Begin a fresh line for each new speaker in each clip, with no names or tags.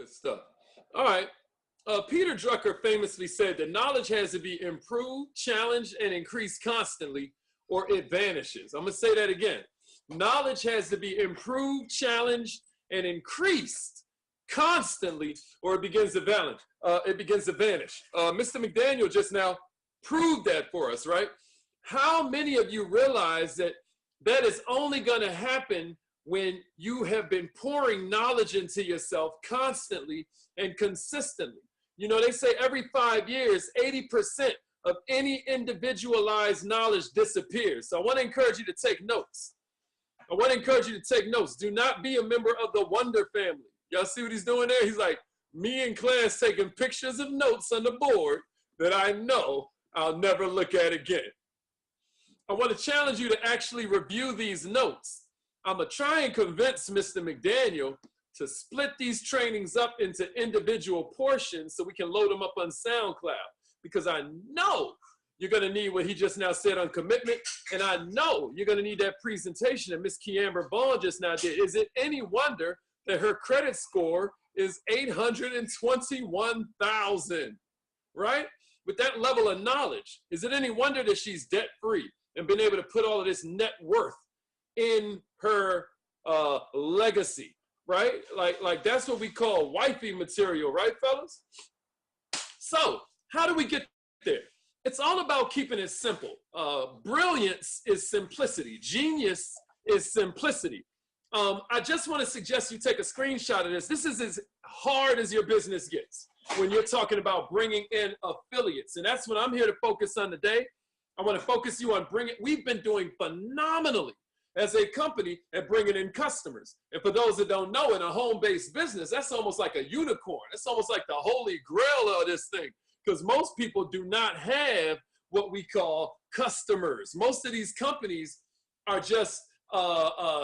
Good stuff. All right. Peter Drucker famously said that knowledge has to be improved, challenged, and increased constantly, or it vanishes. I'm going to say that again. Knowledge has to be improved, challenged, and increased constantly, or it begins to vanish. Mr. McDaniel just now proved that for us, right? How many of you realize that that is only going to happen when you have been pouring knowledge into yourself constantly and consistently? You know, they say every 5 years, 80% of any individualized knowledge disappears. So I want to encourage you to take notes. I want to encourage you to take notes. Do not be a member of the Wonder family. Y'all see what he's doing there? He's like, me in class taking pictures of notes on the board that I know I'll never look at again. I want to challenge you to actually review these notes. I'm going to try and convince Mr. McDaniel to split these trainings up into individual portions so we can load them up on SoundCloud, because I know you're going to need what he just now said on commitment, and I know you're going to need that presentation that Miss Kiamber Vaughn just now did. Is it any wonder that her credit score is 821,000, right? With that level of knowledge, is it any wonder that she's debt-free and been able to put all of this net worth in her legacy, right? Like that's what we call wifey material, right, fellas? So how do we get there? It's all about keeping it simple. Brilliance is simplicity. Genius is simplicity. I just want to suggest you take a screenshot of this. This is as hard as your business gets when you're talking about bringing in affiliates. And that's what I'm here to focus on today. I want to focus you on we've been doing phenomenally as a company at bringing in customers. And for those that don't know, in a home-based business, that's almost like a unicorn. It's almost like the holy grail of this thing, because most people do not have what we call customers. Most of these companies are just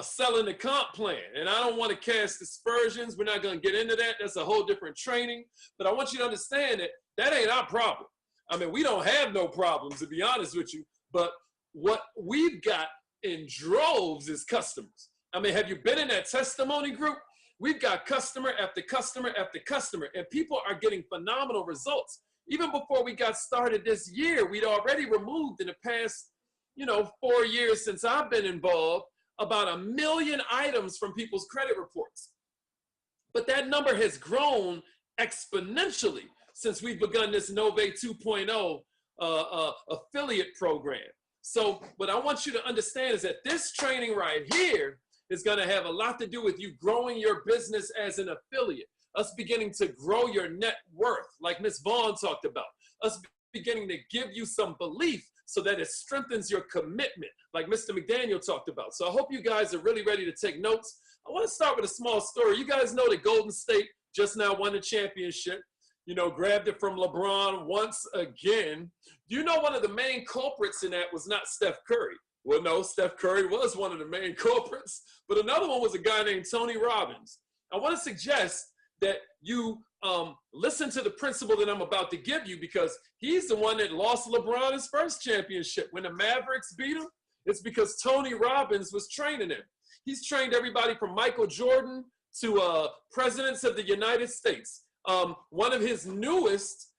selling the comp plan. And I don't want to cast aspersions. We're not going to get into that. That's a whole different training. But I want you to understand that that ain't our problem. I mean, we don't have no problems, to be honest with you. But what we've got in droves is customers. I mean, have you been in that testimony group? We've got customer after customer after customer, and people are getting phenomenal results. Even before we got started this year, we'd already removed in the past, 4 years since I've been involved, about 1 million items from people's credit reports. But that number has grown exponentially since we've begun this Nove 2.0 affiliate program. So what I want you to understand is that this training right here is going to have a lot to do with you growing your business as an affiliate, us beginning to grow your net worth, like Ms. Vaughn talked about, us beginning to give you some belief so that it strengthens your commitment, like Mr. McDaniel talked about. So I hope you guys are really ready to take notes. I want to start with a small story. You guys know that Golden State just now won the championship, grabbed it from LeBron once again. Do you know one of the main culprits in that was not Steph Curry? Well, no, Steph Curry was one of the main culprits, but another one was a guy named Tony Robbins. I want to suggest that you listen to the principle that I'm about to give you, because he's the one that lost LeBron his first championship. When the Mavericks beat him, it's because Tony Robbins was training him. He's trained everybody from Michael Jordan to presidents of the United States. One of his newest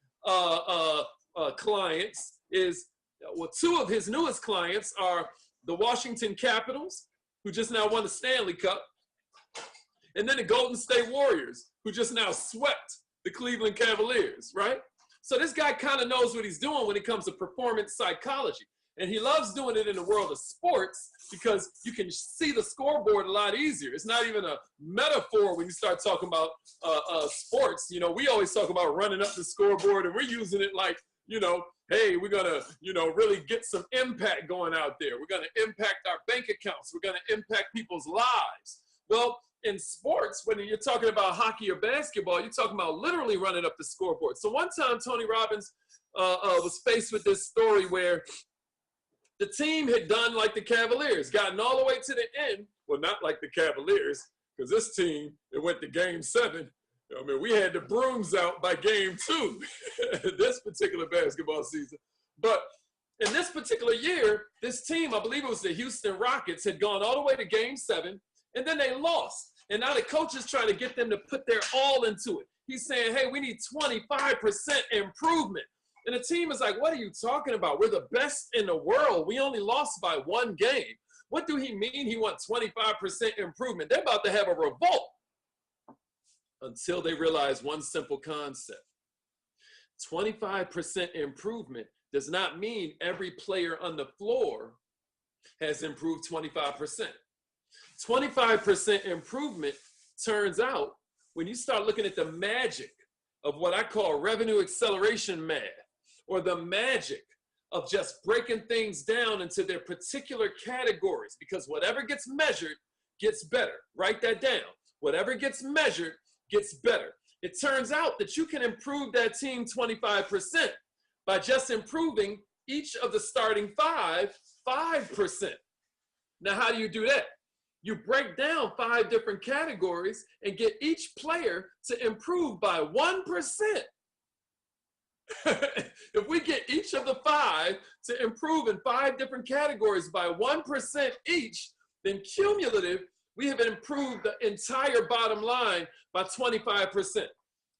clients is, two of his newest clients are the Washington Capitals, who just now won the Stanley Cup, and then the Golden State Warriors, who just now swept the Cleveland Cavaliers, right? So this guy kind of knows what he's doing when it comes to performance psychology. And he loves doing it in the world of sports because you can see the scoreboard a lot easier. It's not even a metaphor when you start talking about sports. We always talk about running up the scoreboard, and we're using it like, hey, we're going to, really get some impact going out there. We're going to impact our bank accounts. We're going to impact people's lives. Well, in sports, when you're talking about hockey or basketball, you're talking about literally running up the scoreboard. So one time, Tony Robbins was faced with this story where the team had done like the Cavaliers, gotten all the way to the end. Well, not like the Cavaliers, because this team, it went to game 7. I mean, we had the brooms out by game 2 this particular basketball season. But in this particular year, this team, I believe it was the Houston Rockets, had gone all the way to game 7, and then they lost. And now the coach is trying to get them to put their all into it. He's saying, hey, we need 25% improvement. And the team is like, what are you talking about? We're the best in the world. We only lost by 1 game. What do he mean he wants 25% improvement? They're about to have a revolt until they realize one simple concept. 25% improvement does not mean every player on the floor has improved 25%. 25% improvement turns out when you start looking at the magic of what I call revenue acceleration math, or the magic of just breaking things down into their particular categories, because whatever gets measured gets better. Write that down. Whatever gets measured gets better. It turns out that you can improve that team 25% by just improving each of the starting 5%. Now, how do you do that? You break down 5 different categories and get each player to improve by 1%. If we get each of the 5 to improve in 5 different categories by 1% each, then cumulative, we have improved the entire bottom line by 25%.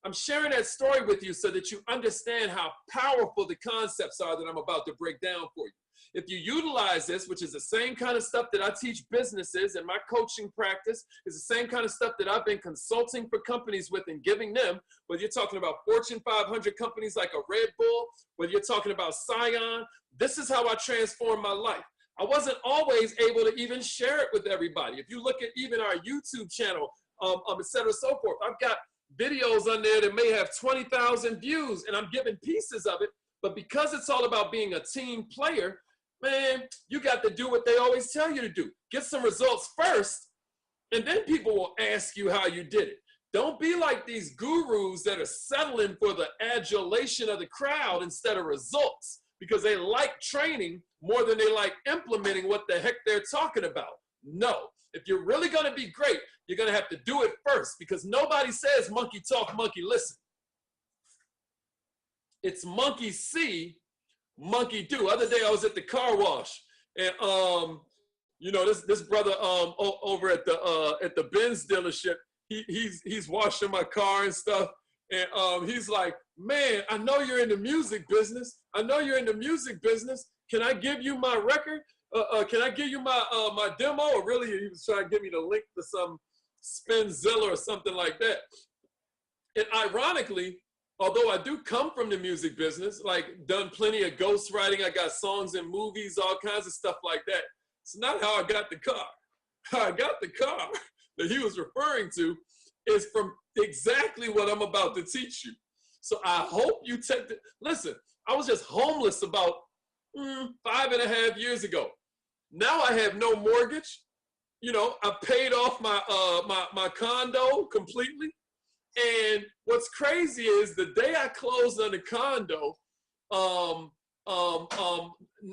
I'm sharing that story with you so that you understand how powerful the concepts are that I'm about to break down for you. If you utilize this, which is the same kind of stuff that I teach businesses in my coaching practice, is the same kind of stuff that I've been consulting for companies with and giving them, whether you're talking about Fortune 500 companies like a Red Bull, whether you're talking about Scion, this is how I transformed my life. I wasn't always able to even share it with everybody. If you look at even our YouTube channel, et cetera, so forth, I've got videos on there that may have 20,000 views, and I'm giving pieces of it. But because it's all about being a team player, man, you got to do what they always tell you to do. Get some results first, and then people will ask you how you did it. Don't be like these gurus that are settling for the adulation of the crowd instead of results, because they like training more than they like implementing what the heck they're talking about. No, if you're really going to be great, you're going to have to do it first, because nobody says monkey talk, monkey listen. It's monkey see, monkey do. Other day I was at the car wash, and you know, this brother over at the Benz dealership, he's washing my car and stuff, and he's like, man, I know you're in the music business. I know you're in the music business. Can I give you my record? Can I give you my my demo? Or really, he was trying to get me to link to some Spinzilla or something like that. And ironically, although I do come from the music business, like done plenty of ghostwriting, I got songs in movies, all kinds of stuff like that. It's not how I got the car. How I got the car that he was referring to is from exactly what I'm about to teach you. So I hope you take the, listen, I was just homeless about 5.5 years ago. Now I have no mortgage. You know, I paid off my my condo completely. And what's crazy is the day I closed on the condo,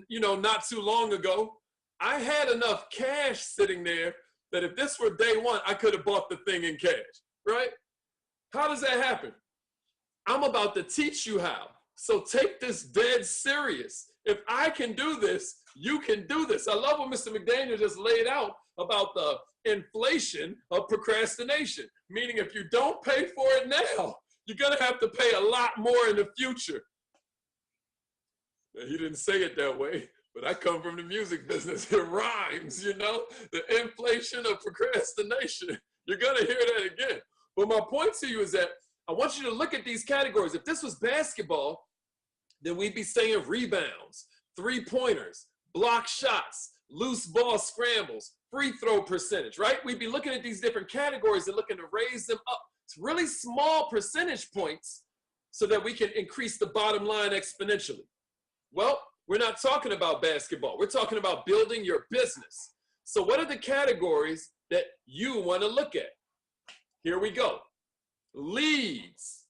you know, not too long ago, I had enough cash sitting there that if this were day one, I could have bought the thing in cash, right? How does that happen? I'm about to teach you how. So take this dead serious. If I can do this, you can do this. I love what Mr. McDaniel just laid out about the inflation of procrastination. Meaning if you don't pay for it now, you're gonna have to pay a lot more in the future. He didn't say it that way, but I come from the music business. It rhymes, you know? The inflation of procrastination. You're gonna hear that again. But my point to you is that I want you to look at these categories. If this was basketball, then we'd be saying rebounds, three-pointers, block shots, loose ball scrambles, free throw percentage, right? We'd be looking at these different categories and looking to raise them up to really small percentage points so that we can increase the bottom line exponentially. Well, we're not talking about basketball. We're talking about building your business. So what are the categories that you want to look at? Here we go. Leads,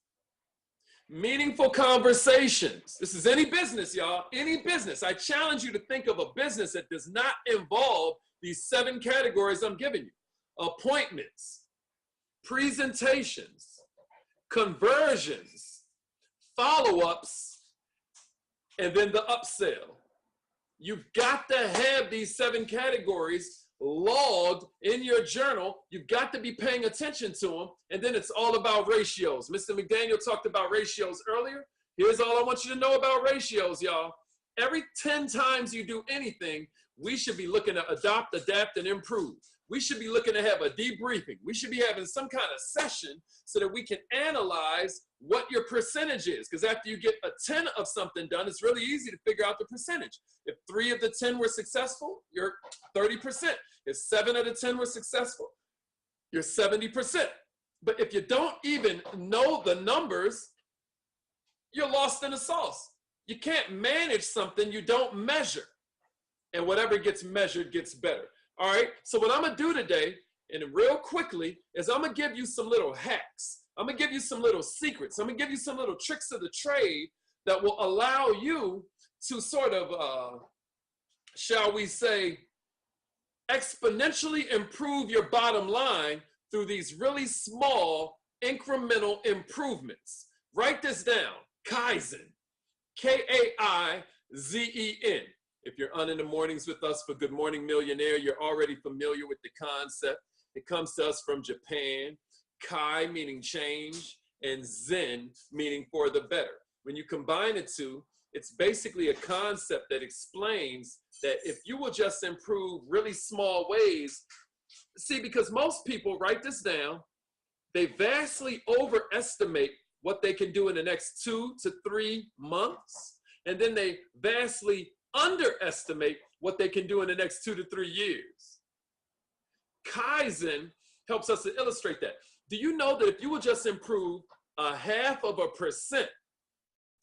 meaningful conversations. This is any business, y'all, any business. I challenge you to think of a business that does not involve these 7 categories I'm giving you. Appointments, presentations, conversions, follow-ups, and then the upsell. You've got to have these 7 categories logged in your journal. You've got to be paying attention to them. And then it's all about ratios. Mr. McDaniel talked about ratios earlier. Here's all I want you to know about ratios, y'all. Every 10 times you do anything, we should be looking to adopt, adapt, and improve. We should be looking to have a debriefing. We should be having some kind of session so that we can analyze what your percentage is. Because after you get a 10 of something done, it's really easy to figure out the percentage. If 3 of the 10 were successful, you're 30%. If 7 of the 10 were successful, you're 70%. But if you don't even know the numbers, you're lost in the sauce. You can't manage something you don't measure. And whatever gets measured gets better. All right, so what I'm gonna do today, and real quickly, is I'm gonna give you some little hacks. I'm gonna give you some little secrets. I'm gonna give you some little tricks of the trade that will allow you to sort of, shall we say, exponentially improve your bottom line through these really small incremental improvements. Write this down, Kaizen, K-A-I-Z-E-N. If you're on in the mornings with us for Good Morning Millionaire, you're already familiar with the concept. It comes to us from Japan. Kai meaning change and Zen meaning for the better. When you combine the two, it's basically a concept that explains that if you will just improve really small ways, see, because most people, write this down, they vastly overestimate what they can do in the next 2 to 3 months, and then they vastly underestimate what they can do in the next 2 to 3 years. Kaizen helps us to illustrate that. Do you know that if you will just improve 0.5%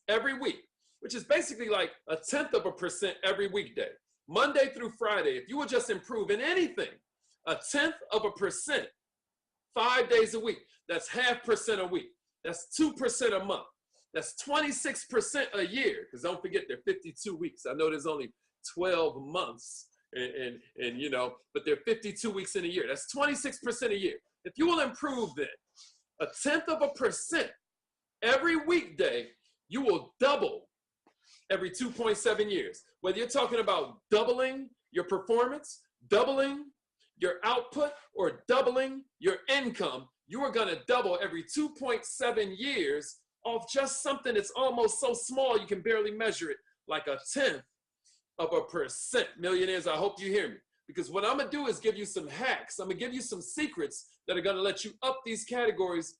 every week, which is basically like 0.1% every weekday, Monday through Friday, if you will just improve in anything 0.1%, 5 days a week, that's 0.5% a week. That's 2% a month. That's 26% a year, because don't forget there are 52 weeks. I know there's only 12 months, and you know, but there are 52 weeks in a year. That's 26% a year. If you will improve then 0.1% every weekday, you will double every 2.7 years. Whether you're talking about doubling your performance, doubling your output, or doubling your income, you are going to double every 2.7 years off just something that's almost so small you can barely measure it, like 0.1%. Millionaires, I hope you hear me. Because what I'm gonna do is give you some hacks. I'm gonna give you some secrets that are gonna let you up these categories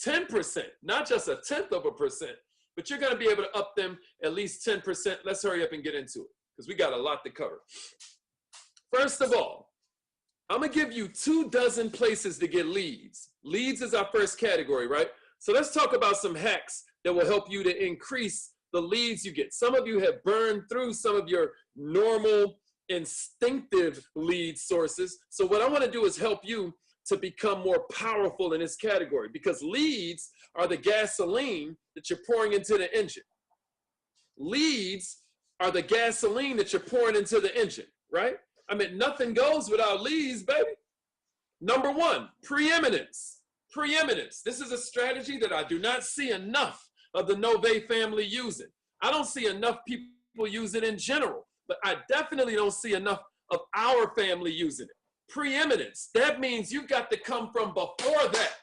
10%, not just 0.1%, but you're gonna be able to up them at least 10%. Let's hurry up and get into it, because we got a lot to cover. First of all, I'm gonna give you 24 places to get leads. Leads is our first category, right? So let's talk about some hacks that will help you to increase the leads you get. Some of you have burned through some of your normal instinctive lead sources. So what I want to do is help you to become more powerful in this category, because leads are the gasoline that you're pouring into the engine. Leads are the gasoline that you're pouring into the engine, right? I mean, nothing goes without leads, baby. Number one, preeminence. Preeminence. This is a strategy that I do not see enough of the Nove family using. I don't see enough people use it in general, but I definitely don't see enough of our family using it. Preeminence. That means you've got to come from before that.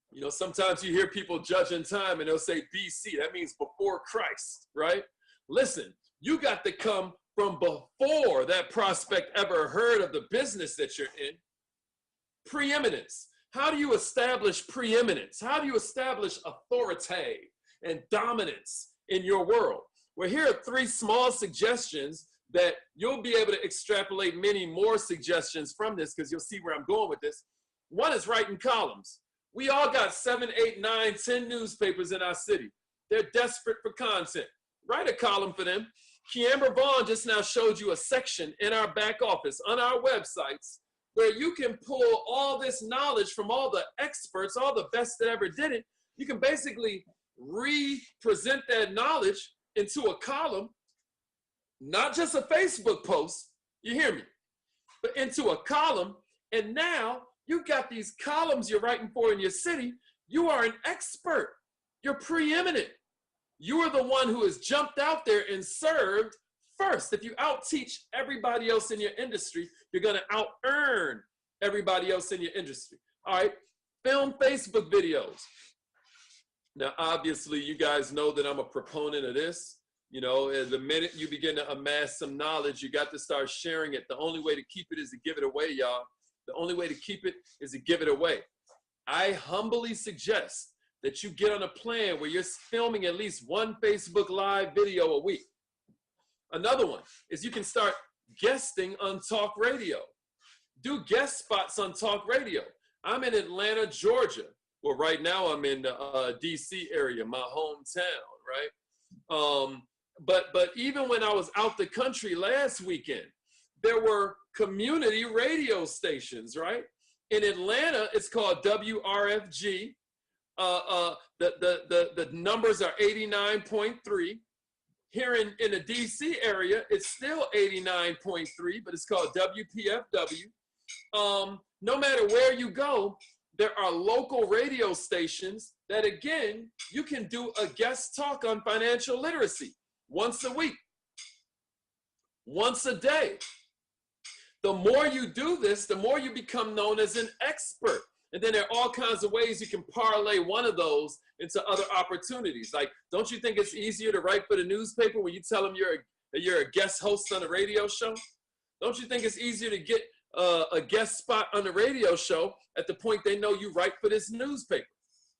You know, sometimes you hear people judging time and they'll say BC. That means before Christ, right? Listen, you got to come from before that prospect ever heard of the business that you're in. Preeminence. How do you establish preeminence? How do you establish authority and dominance in your world? Well, here are 3 small suggestions that you'll be able to extrapolate many more suggestions from this, because you'll see where I'm going with this. One is writing columns. We all got 7, 8, 9, 10 newspapers in our city. They're desperate for content. Write a column for them. Kiamber Vaughn just now showed you a section in our back office on our websites where you can pull all this knowledge from all the experts, all the best that ever did it. You can basically re-present that knowledge into a column, not just a Facebook post, you hear me, but into a column. And now you've got these columns you're writing for in your city. You are an expert. You're preeminent. You are the one who has jumped out there and served first. If you out-teach everybody else in your industry, you're going to out-earn everybody else in your industry. All right, film Facebook videos. Now, obviously, you guys know that I'm a proponent of this. You know, the minute you begin to amass some knowledge, you got to start sharing it. The only way to keep it is to give it away, y'all. The only way to keep it is to give it away. I humbly suggest that you get on a plan where you're filming at least one Facebook Live video a week. Another one is you can start guesting on talk radio. Do guest spots on talk radio. I'm in Atlanta, Georgia. Well, right now I'm in the DC area, my hometown, right? But even when I was out the country last weekend, there were community radio stations, right? In Atlanta, it's called WRFG. The numbers are 89.3. Here in the DC area, it's still 89.3, but it's called WPFW. No matter where you go, there are local radio stations that, again, you can do a guest talk on financial literacy once a week, once a day. The more you do this, the more you become known as an expert. And then there are all kinds of ways you can parlay one of those into other opportunities. Like, don't you think it's easier to write for the newspaper when you tell them you're a guest host on a radio show? Don't you think it's easier to get a guest spot on the radio show at the point they know you write for this newspaper?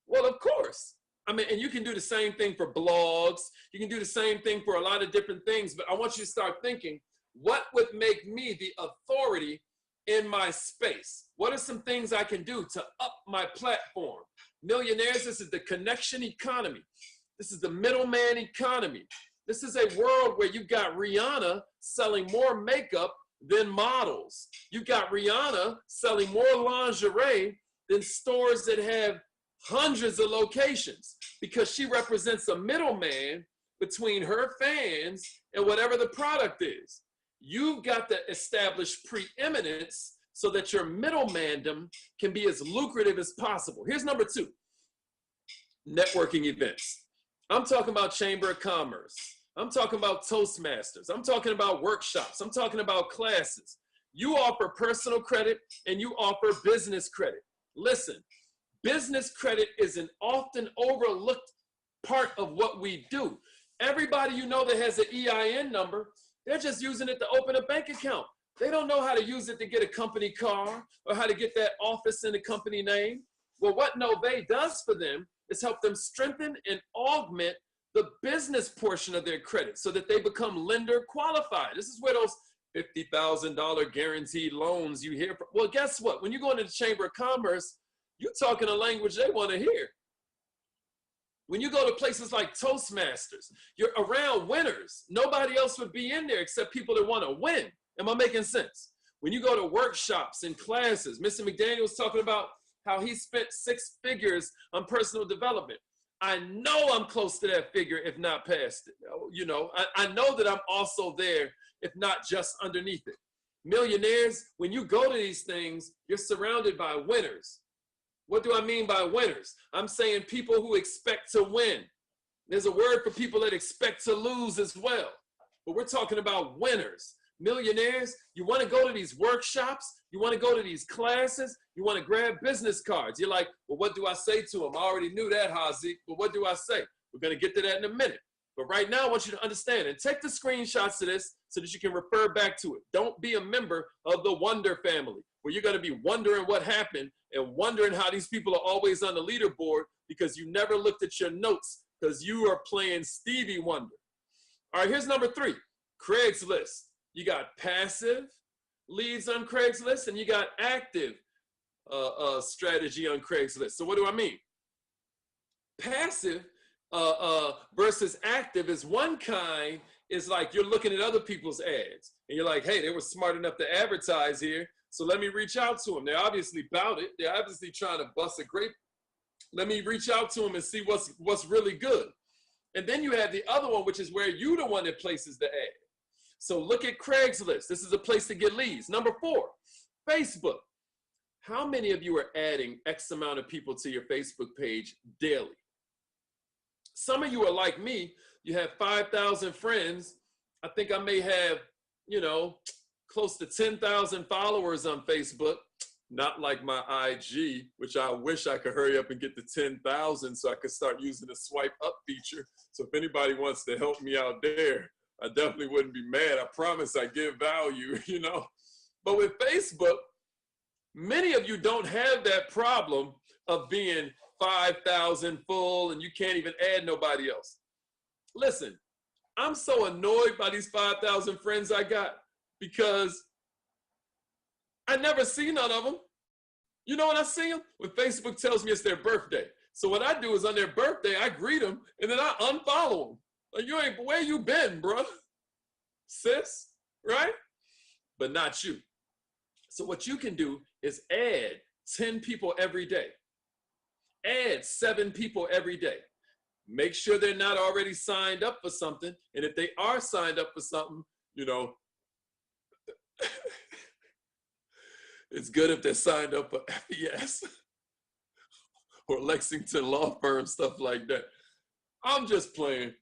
Well, of course. I mean, and you can do the same thing for blogs. You can do the same thing for a lot of different things. But I want you to start thinking, what would make me the authority in my space? What are some things I can do to up my platform? Millionaires, this is the connection economy. This is the middleman economy. This is a world where you got Rihanna selling more makeup than models. You got Rihanna selling more lingerie than stores that have hundreds of locations, because she represents a middleman between her fans and whatever the product is. You've got to establish preeminence so that your middlemandom can be as lucrative as possible. Here's number 2, networking events. I'm talking about Chamber of Commerce. I'm talking about Toastmasters. I'm talking about workshops. I'm talking about classes. You offer personal credit and you offer business credit. Listen, business credit is an often overlooked part of what we do. Everybody you know that has an EIN number, they're just using it to open a bank account. They don't know how to use it to get a company car or how to get that office in the company name. Well, what Nové does for them is help them strengthen and augment the business portion of their credit so that they become lender qualified. This is where those $50,000 guaranteed loans you hear from. Well, guess what? When you go into the Chamber of Commerce, you're talking a language they want to hear. When you go to places like Toastmasters, you're around winners. Nobody else would be in there except people that want to win. Am I making sense? When you go to workshops and classes, Mr. McDaniel was talking about how he spent 6 figures on personal development. I know I'm close to that figure, if not past it. You know, I know that I'm also there, if not just underneath it. Millionaires, when you go to these things, you're surrounded by winners. What do I mean by winners? I'm saying people who expect to win. There's a word for people that expect to lose as well. But we're talking about winners. Millionaires, you want to go to these workshops, you want to go to these classes, you want to grab business cards. You're like, well, what do I say to them? I already knew that, Haziq, but what do I say? We're going to get to that in a minute. But right now, I want you to understand and take the screenshots of this so that you can refer back to it. Don't be a member of the Wonder family, where you're going to be wondering what happened and wondering how these people are always on the leaderboard because you never looked at your notes because you are playing Stevie Wonder. All right, here's number 3, Craigslist. You got passive leads on Craigslist and you got active strategy on Craigslist. So what do I mean? Passive versus active is one kind, is like you're looking at other people's ads and you're like, hey, they were smart enough to advertise here, so let me reach out to them. They're obviously about it. They're obviously trying to bust a grape. Let me reach out to them and see what's really good. And then you have the other one, which is where you're the one that places the ad. So look at Craigslist. This is a place to get leads. Number 4, Facebook. How many of you are adding X amount of people to your Facebook page daily? Some of you are like me. You have 5,000 friends I think I may have, you know, close to 10,000 followers on Facebook. Not like my IG, which I wish I could hurry up and get to 10,000 so I could start using the swipe up feature. So if anybody wants to help me out there, I definitely wouldn't be mad. I promise I give value, you know. But with Facebook, many of you don't have that problem of being 5,000 full and you can't even add nobody else. Listen, I'm so annoyed by these 5,000 friends I got because I never see none of them. You know when I see them? When Facebook tells me it's their birthday. So what I do is on their birthday, I greet them and then I unfollow them. Like, you ain't, where you been, bro? Sis, right? But not you. So what you can do is add 10 people every day. Add 7 people every day. Make sure they're not already signed up for something. And if they are signed up for something, you know, it's good if they're signed up for FES or Lexington Law Firm, stuff like that. I'm just playing.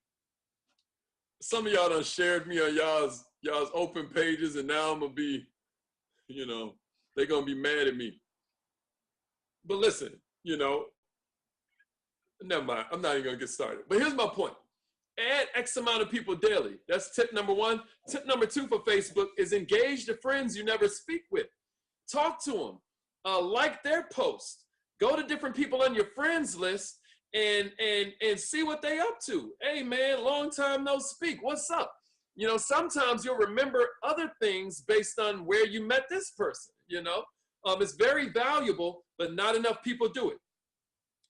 Some of y'all done shared me on y'all's open pages, and now I'm gonna be, you know, they're gonna be mad at me. But listen, you know, never mind. I'm not even gonna get started. But here's my point. Add X amount of people daily. That's tip number 1. Tip number 2 for Facebook is engage the friends you never speak with. Talk to them. Like their post. Go to different people on your friends list and see what they up to. Hey man, long time no speak. What's up? You know, sometimes you'll remember other things based on where you met this person, you know. It's very valuable, but not enough people do it.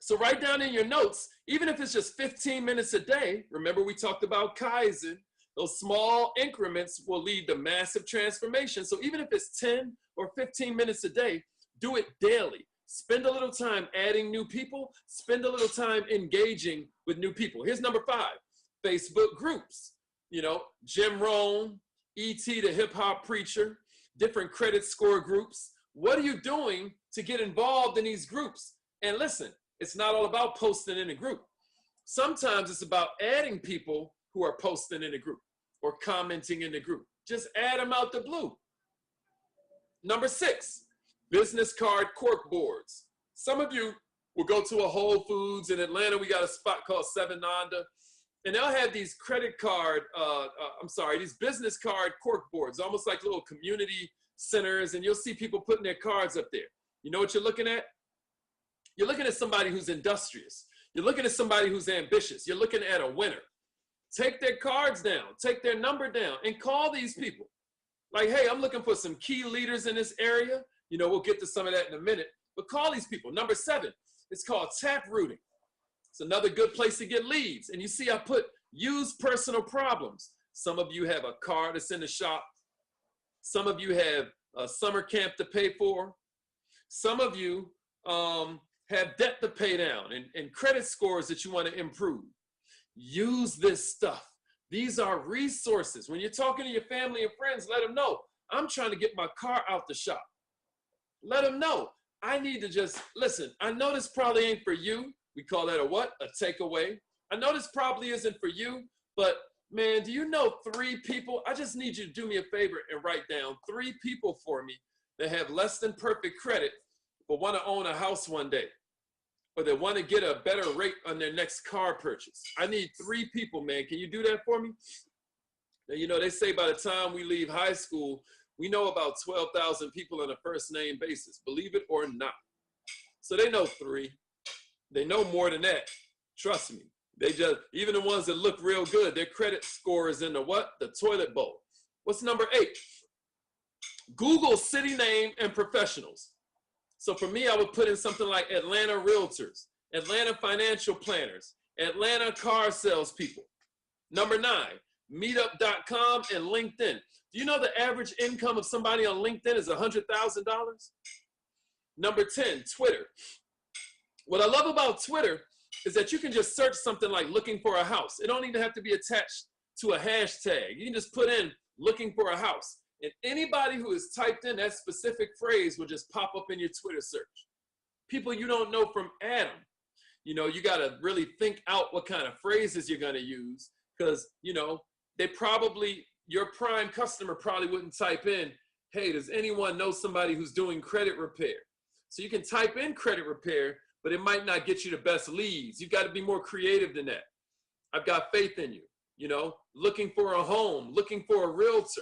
So write down in your notes, even if it's just 15 minutes a day, remember we talked about Kaizen, those small increments will lead to massive transformation. So even if it's 10 or 15 minutes a day, do it daily. Spend a little time adding new people, spend a little time engaging with new people. Here's number 5, Facebook groups. You know, Jim Rohn, E.T. the hip hop preacher, different credit score groups. What are you doing to get involved in these groups? And listen, it's not all about posting in a group. Sometimes it's about adding people who are posting in a group or commenting in the group. Just add them out the blue. Number 6, business card cork boards. Some of you will go to a Whole Foods in Atlanta. We got a spot called Seven Nanda, and they'll have these these business card cork boards, almost like little community centers, and you'll see people putting their cards up there. You know what you're looking at? You're looking at somebody who's industrious. You're looking at somebody who's ambitious. You're looking at a winner. Take their cards down, take their number down, and call these people. Like, hey, I'm looking for some key leaders in this area. You know, we'll get to some of that in a minute, but call these people. Number 7, it's called tap rooting. It's another good place to get leads. And you see, I put use personal problems. Some of you have a car that's in the shop. Some of you have a summer camp to pay for. Some of you have debt to pay down and credit scores that you want to improve. Use this stuff. These are resources. When you're talking to your family and friends, let them know, I'm trying to get my car out the shop. Let them know, I need to just, listen, I know this probably ain't for you. We call that a what? A takeaway. I know this probably isn't for you, but man, do you know 3 people? I just need you to do me a favor and write down 3 people for me that have less than perfect credit, but want to own a house one day, or they want to get a better rate on their next car purchase. I need 3 people, man. Can you do that for me? Now, you know, they say by the time we leave high school, we know about 12,000 people on a first name basis, believe it or not. So they know 3. They know more than that. Trust me. They just, even the ones that look real good, their credit score is in the what? The toilet bowl. What's number 8? Google city name and professionals. So for me, I would put in something like Atlanta Realtors, Atlanta Financial Planners, Atlanta Car Salespeople. Number 9, meetup.com and LinkedIn. Do you know the average income of somebody on LinkedIn is $100,000? Number 10, Twitter. What I love about Twitter is that you can just search something like looking for a house. It don't even have to be attached to a hashtag. You can just put in looking for a house. And anybody who has typed in that specific phrase will just pop up in your Twitter search. People you don't know from Adam. You know, you got to really think out what kind of phrases you're going to use because, you know, they probably, your prime customer probably wouldn't type in, hey, does anyone know somebody who's doing credit repair? So you can type in credit repair, but it might not get you the best leads. You've got to be more creative than that. I've got faith in you, you know, looking for a home, looking for a realtor.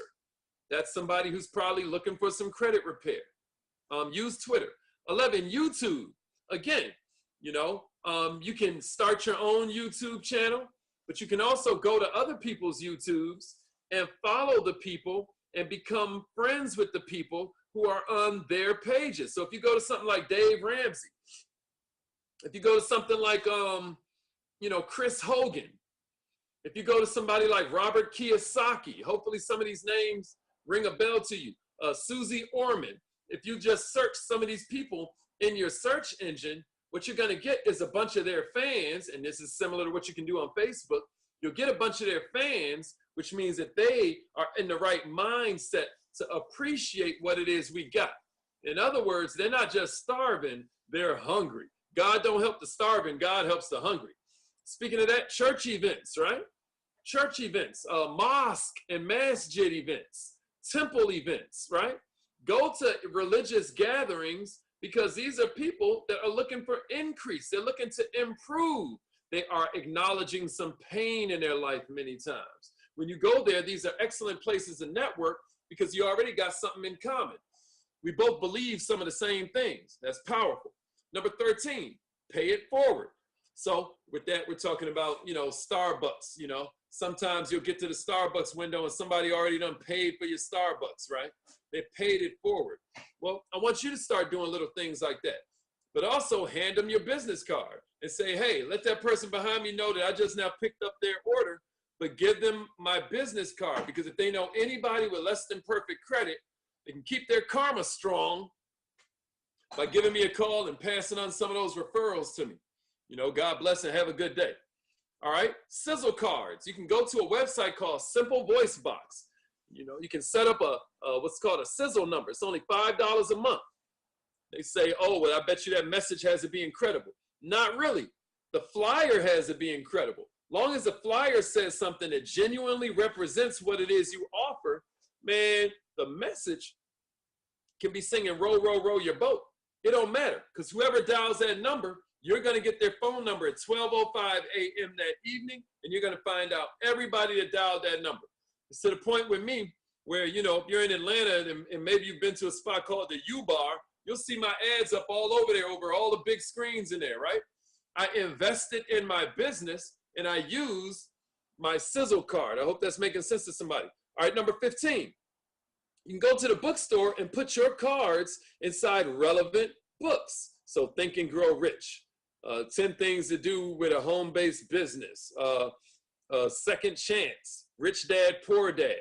That's somebody who's probably looking for some credit repair. Use Twitter. 11, YouTube. Again, you know, you can start your own YouTube channel, but you can also go to other people's YouTubes and follow the people and become friends with the people who are on their pages. So if you go to something like Dave Ramsey, if you go to something like, you know, Chris Hogan, if you go to somebody like Robert Kiyosaki, hopefully some of these names ring a bell to you. Susie Orman, if you just search some of these people in your search engine, what you're going to get is a bunch of their fans, and this is similar to what you can do on Facebook. You'll get a bunch of their fans, which means that they are in the right mindset to appreciate what it is we got. In other words, they're not just starving, they're hungry. God don't help the starving, God helps the hungry. Speaking of that, church events, right? Church events, mosque and masjid events, temple events, right? Go to religious gatherings because these are people that are looking for increase. They're looking to improve. They are acknowledging some pain in their life many times. When you go there, these are excellent places to network because you already got something in common. We both believe some of the same things. That's powerful. Number 13, pay it forward. So with that, we're talking about, you know, Starbucks, you know, sometimes you'll get to the Starbucks window and somebody already done paid for your Starbucks, right? They paid it forward. Well, I want you to start doing little things like that, but also hand them your business card and say, hey, let that person behind me know that I just now picked up their order, but give them my business card, because if they know anybody with less than perfect credit, they can keep their karma strong by giving me a call and passing on some of those referrals to me. You know, God bless and have a good day. All right, sizzle cards. You can go to a website called Simple Voice Box. You know, you can set up a what's called a sizzle number. It's only $5 a month. They say, oh, well, I bet you that message has to be incredible. Not really. The flyer has to be incredible. Long as the flyer says something that genuinely represents what it is you offer, man, the message can be singing row, row, row your boat. It don't matter, because whoever dials that number, you're going to get their phone number at 12:05 a.m. that evening, and you're going to find out everybody that dialed that number. It's to the point with me where, you know, if you're in Atlanta and maybe you've been to a spot called the U-Bar, you'll see my ads up all over there, over all the big screens in there, right? I invested in my business and I use my sizzle card. I hope that's making sense to somebody. All right, number 15. You can go to the bookstore and put your cards inside relevant books. So Think and Grow Rich, 10 Things to Do with a Home-Based Business, Second Chance, Rich Dad, Poor Dad.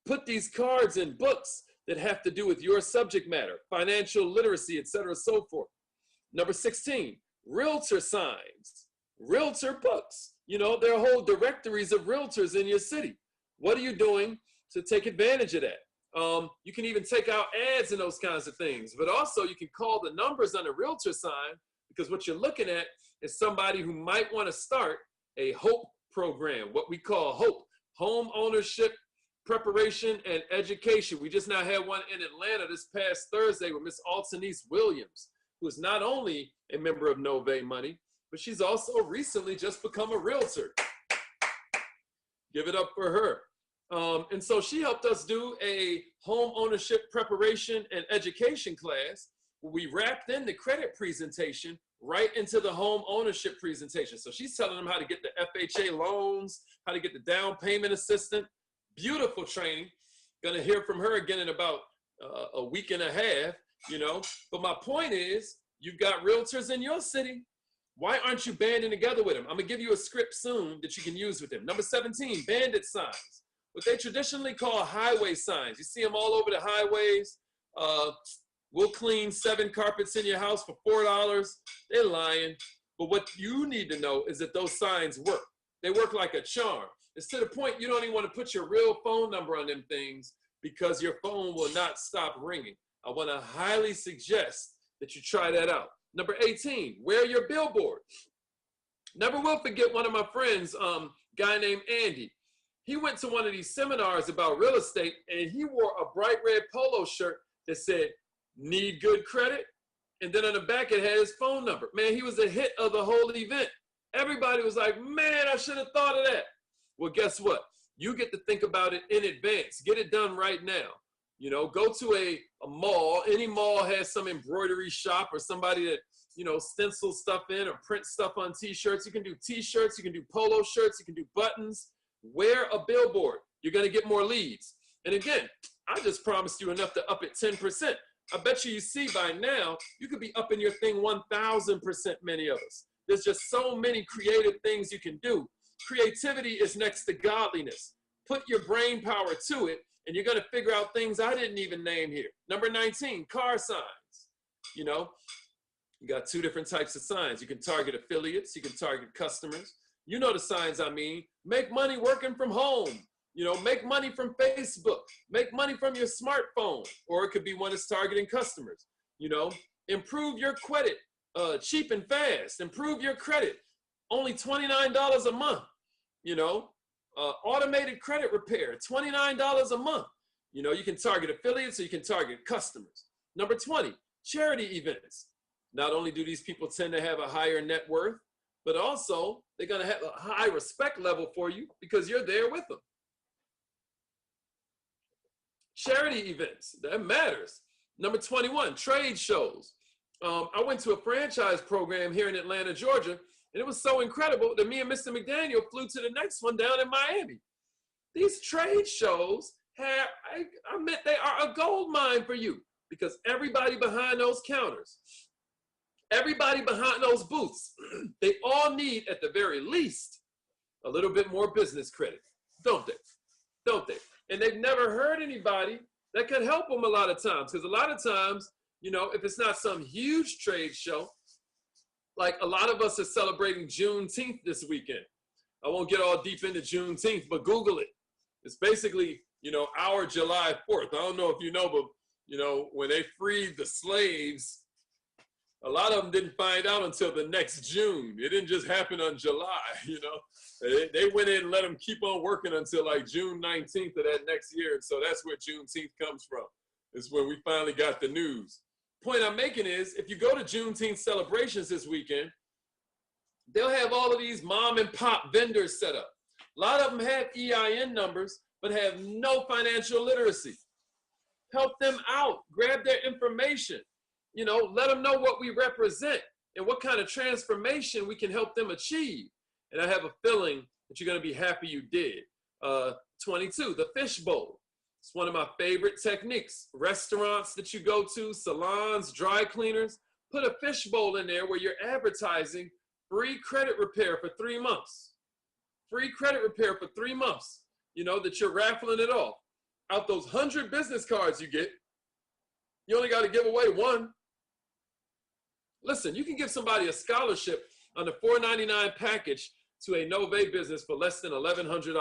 Put these cards in books that have to do with your subject matter, financial literacy, etc., so forth. Number 16, realtor signs, realtor books. You know, there are whole directories of realtors in your city. What are you doing to take advantage of that? You can even take out ads and those kinds of things, but also you can call the numbers on the realtor sign, because what you're looking at is somebody who might want to start a HOPE program, what we call HOPE, Home Ownership Preparation and Education. We just now had one in Atlanta this past Thursday with Miss Altanese Williams, who is not only a member of Nove Money, but she's also recently just become a realtor. Give it up for her. And so she helped us do a home ownership preparation and education class where we wrapped in the credit presentation right into the home ownership presentation. So she's telling them how to get the FHA loans, how to get the down payment assistance. Beautiful training. Gonna hear from her again in about a week and a half, you know. But my point is, you've got realtors in your city. Why aren't you banding together with them? I'm gonna give you a script soon that you can use with them. Number 17, bandit signs. What they traditionally call highway signs. You see them all over the highways. We'll clean 7 carpets in your house for $4. They're lying. But what you need to know is that those signs work. They work like a charm. It's to the point you don't even want to put your real phone number on them things because your phone will not stop ringing. I want to highly suggest that you try that out. Number 18, wear your billboard. Never will forget one of my friends, guy named Andy. He went to one of these seminars about real estate, and he wore a bright red polo shirt that said, "Need good credit?" And then on the back, it had his phone number. Man, he was a hit of the whole event. Everybody was like, man, I should have thought of that. Well, guess what? You get to think about it in advance. Get it done right now. You know, go to a mall. Any mall has some embroidery shop or somebody that, you know, stencils stuff in or print stuff on t-shirts. You can do t-shirts. You can do polo shirts. You can do buttons. Wear a billboard. You're going to get more leads. And again, I just promised you enough to up it 10%. I bet you see by now, you could be upping your thing 1,000%, many of us. There's just so many creative things you can do. Creativity is next to godliness. Put your brain power to it, and you're going to figure out things I didn't even name here. Number 19, car signs. You know, you got two different types of signs. You can target affiliates. You can target customers. You know the signs I mean. Make money working from home. You know, make money from Facebook. Make money from your smartphone. Or it could be one that's targeting customers. You know, improve your credit. Cheap and fast. Improve your credit. Only $29 a month. You know, automated credit repair. $29 a month. You know, you can target affiliates or you can target customers. Number 20, charity events. Not only do these people tend to have a higher net worth, but also they're going to have a high respect level for you because you're there with them. Charity events, that matters. Number 21, trade shows. I went to a franchise program here in Atlanta, Georgia, and it was so incredible that me and Mr. McDaniel flew to the next one down in Miami. These trade shows have, I meant they are a gold mine for you because everybody behind those counters, everybody behind those booths, they all need, at the very least, a little bit more business credit, don't they? Don't they? And they've never heard anybody that could help them a lot of times. Because a lot of times, you know, if it's not some huge trade show, like a lot of us are celebrating Juneteenth this weekend. I won't get all deep into Juneteenth, but Google it. It's basically, you know, our July 4th. I don't know if you know, but, you know, when they freed the slaves, a lot of them didn't find out until the next June. It didn't just happen on July, you know. They went in and let them keep on working until like June 19th of that next year. And so that's where Juneteenth comes from. It's when we finally got the news. Point I'm making is, if you go to Juneteenth celebrations this weekend, they'll have all of these mom and pop vendors set up. A lot of them have EIN numbers, but have no financial literacy. Help them out, grab their information, you know, let them know what we represent and what kind of transformation we can help them achieve. And I have a feeling that you're going to be happy you did. 22, the fishbowl. It's one of my favorite techniques. Restaurants that you go to, salons, dry cleaners, put a fishbowl in there where you're advertising free credit repair for 3 months. Free credit repair for 3 months. You know, that you're raffling it off. Out those 100 business cards you get, you only got to give away one. Listen, you can give somebody a scholarship on a $4.99 package to a Nové business for less than $1,100.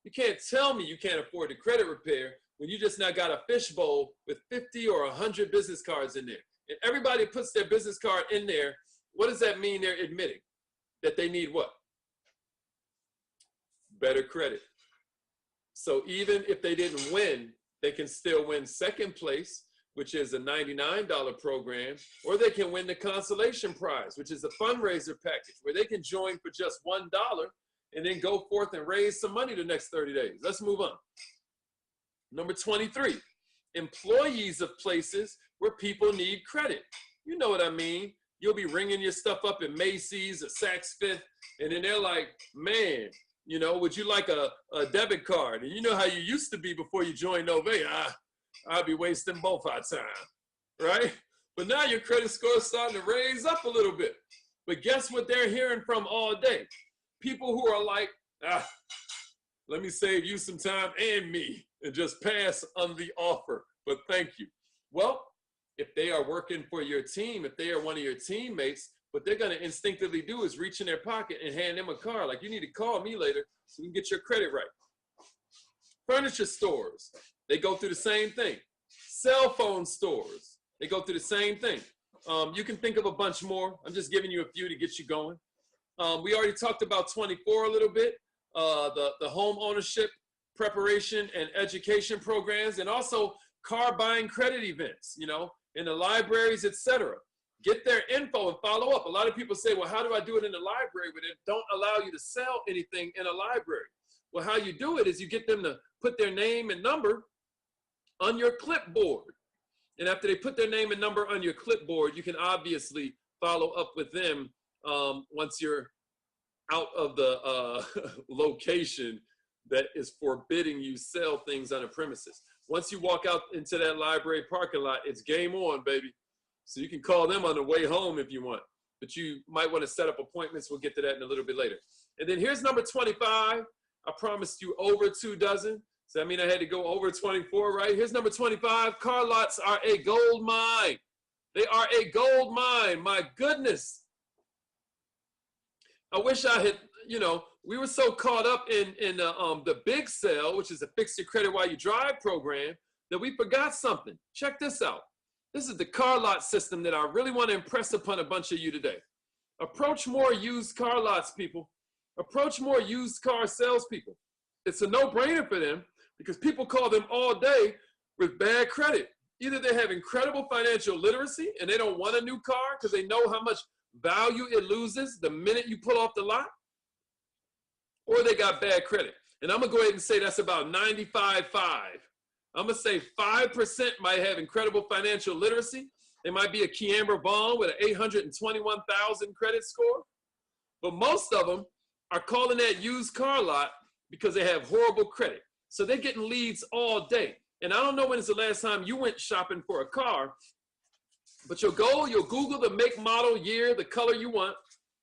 You can't tell me you can't afford the credit repair when you just now got a fishbowl with 50 or 100 business cards in there. And everybody puts their business card in there. What does that mean they're admitting? That they need what? Better credit. So even if they didn't win, they can still win second place, which is a $99 program, or they can win the consolation prize, which is a fundraiser package where they can join for just $1 and then go forth and raise some money the next 30 days. Let's move on. Number 23, employees of places where people need credit. You know what I mean. You'll be ringing your stuff up at Macy's or Saks Fifth, and then they're like, man, you know, would you like a debit card? And you know how you used to be before you joined Nové. I'd be wasting both our time, right? But now your credit score is starting to raise up a little bit. But guess what they're hearing from all day? People who are like, let me save you some time and me and just pass on the offer, but thank you. Well, if they are working for your team, if they are one of your teammates, what they're going to instinctively do is reach in their pocket and hand them a card. Like, you need to call me later so you can get your credit right. Furniture stores, they go through the same thing. Cell phone stores, they go through the same thing. You can think of a bunch more. I'm just giving you a few to get you going. We already talked about 24 a little bit. the home ownership preparation and education programs, and also car buying credit events, you know, in the libraries, etc. Get their info and follow up. A lot of people say, well, how do I do it in the library? But it don't allow you to sell anything in a library. Well, how you do it is you get them to put their name and number on your clipboard. And after they put their name and number on your clipboard, you can obviously follow up with them once you're out of the location that is forbidding you sell things on the premises. Once you walk out into that library parking lot, it's game on, baby. So you can call them on the way home if you want, but you might want to set up appointments. We'll get to that in a little bit later. And then here's number 25. I promised you over 2 dozen. So I mean, I had to go over 24, right? Here's number 25. Car lots are a gold mine. They are a gold mine. My goodness. I wish I had, you know, we were so caught up in the big sale, which is a fix your credit while you drive program, that we forgot something. Check this out. This is the car lot system that I really want to impress upon a bunch of you today. Approach more used car lots, people. Approach more used car salespeople. It's a no-brainer for them because people call them all day with bad credit. Either they have incredible financial literacy and they don't want a new car because they know how much value it loses the minute you pull off the lot, or they got bad credit. And I'm going to go ahead and say that's about 95-5. I'm going to say 5% might have incredible financial literacy. They might be a Kiamber Vaughn with an 821,000 credit score. But most of them are calling that used car lot because they have horrible credit. So they're getting leads all day. And I don't know when is the last time you went shopping for a car, but you'll Google the make, model, year, the color you want,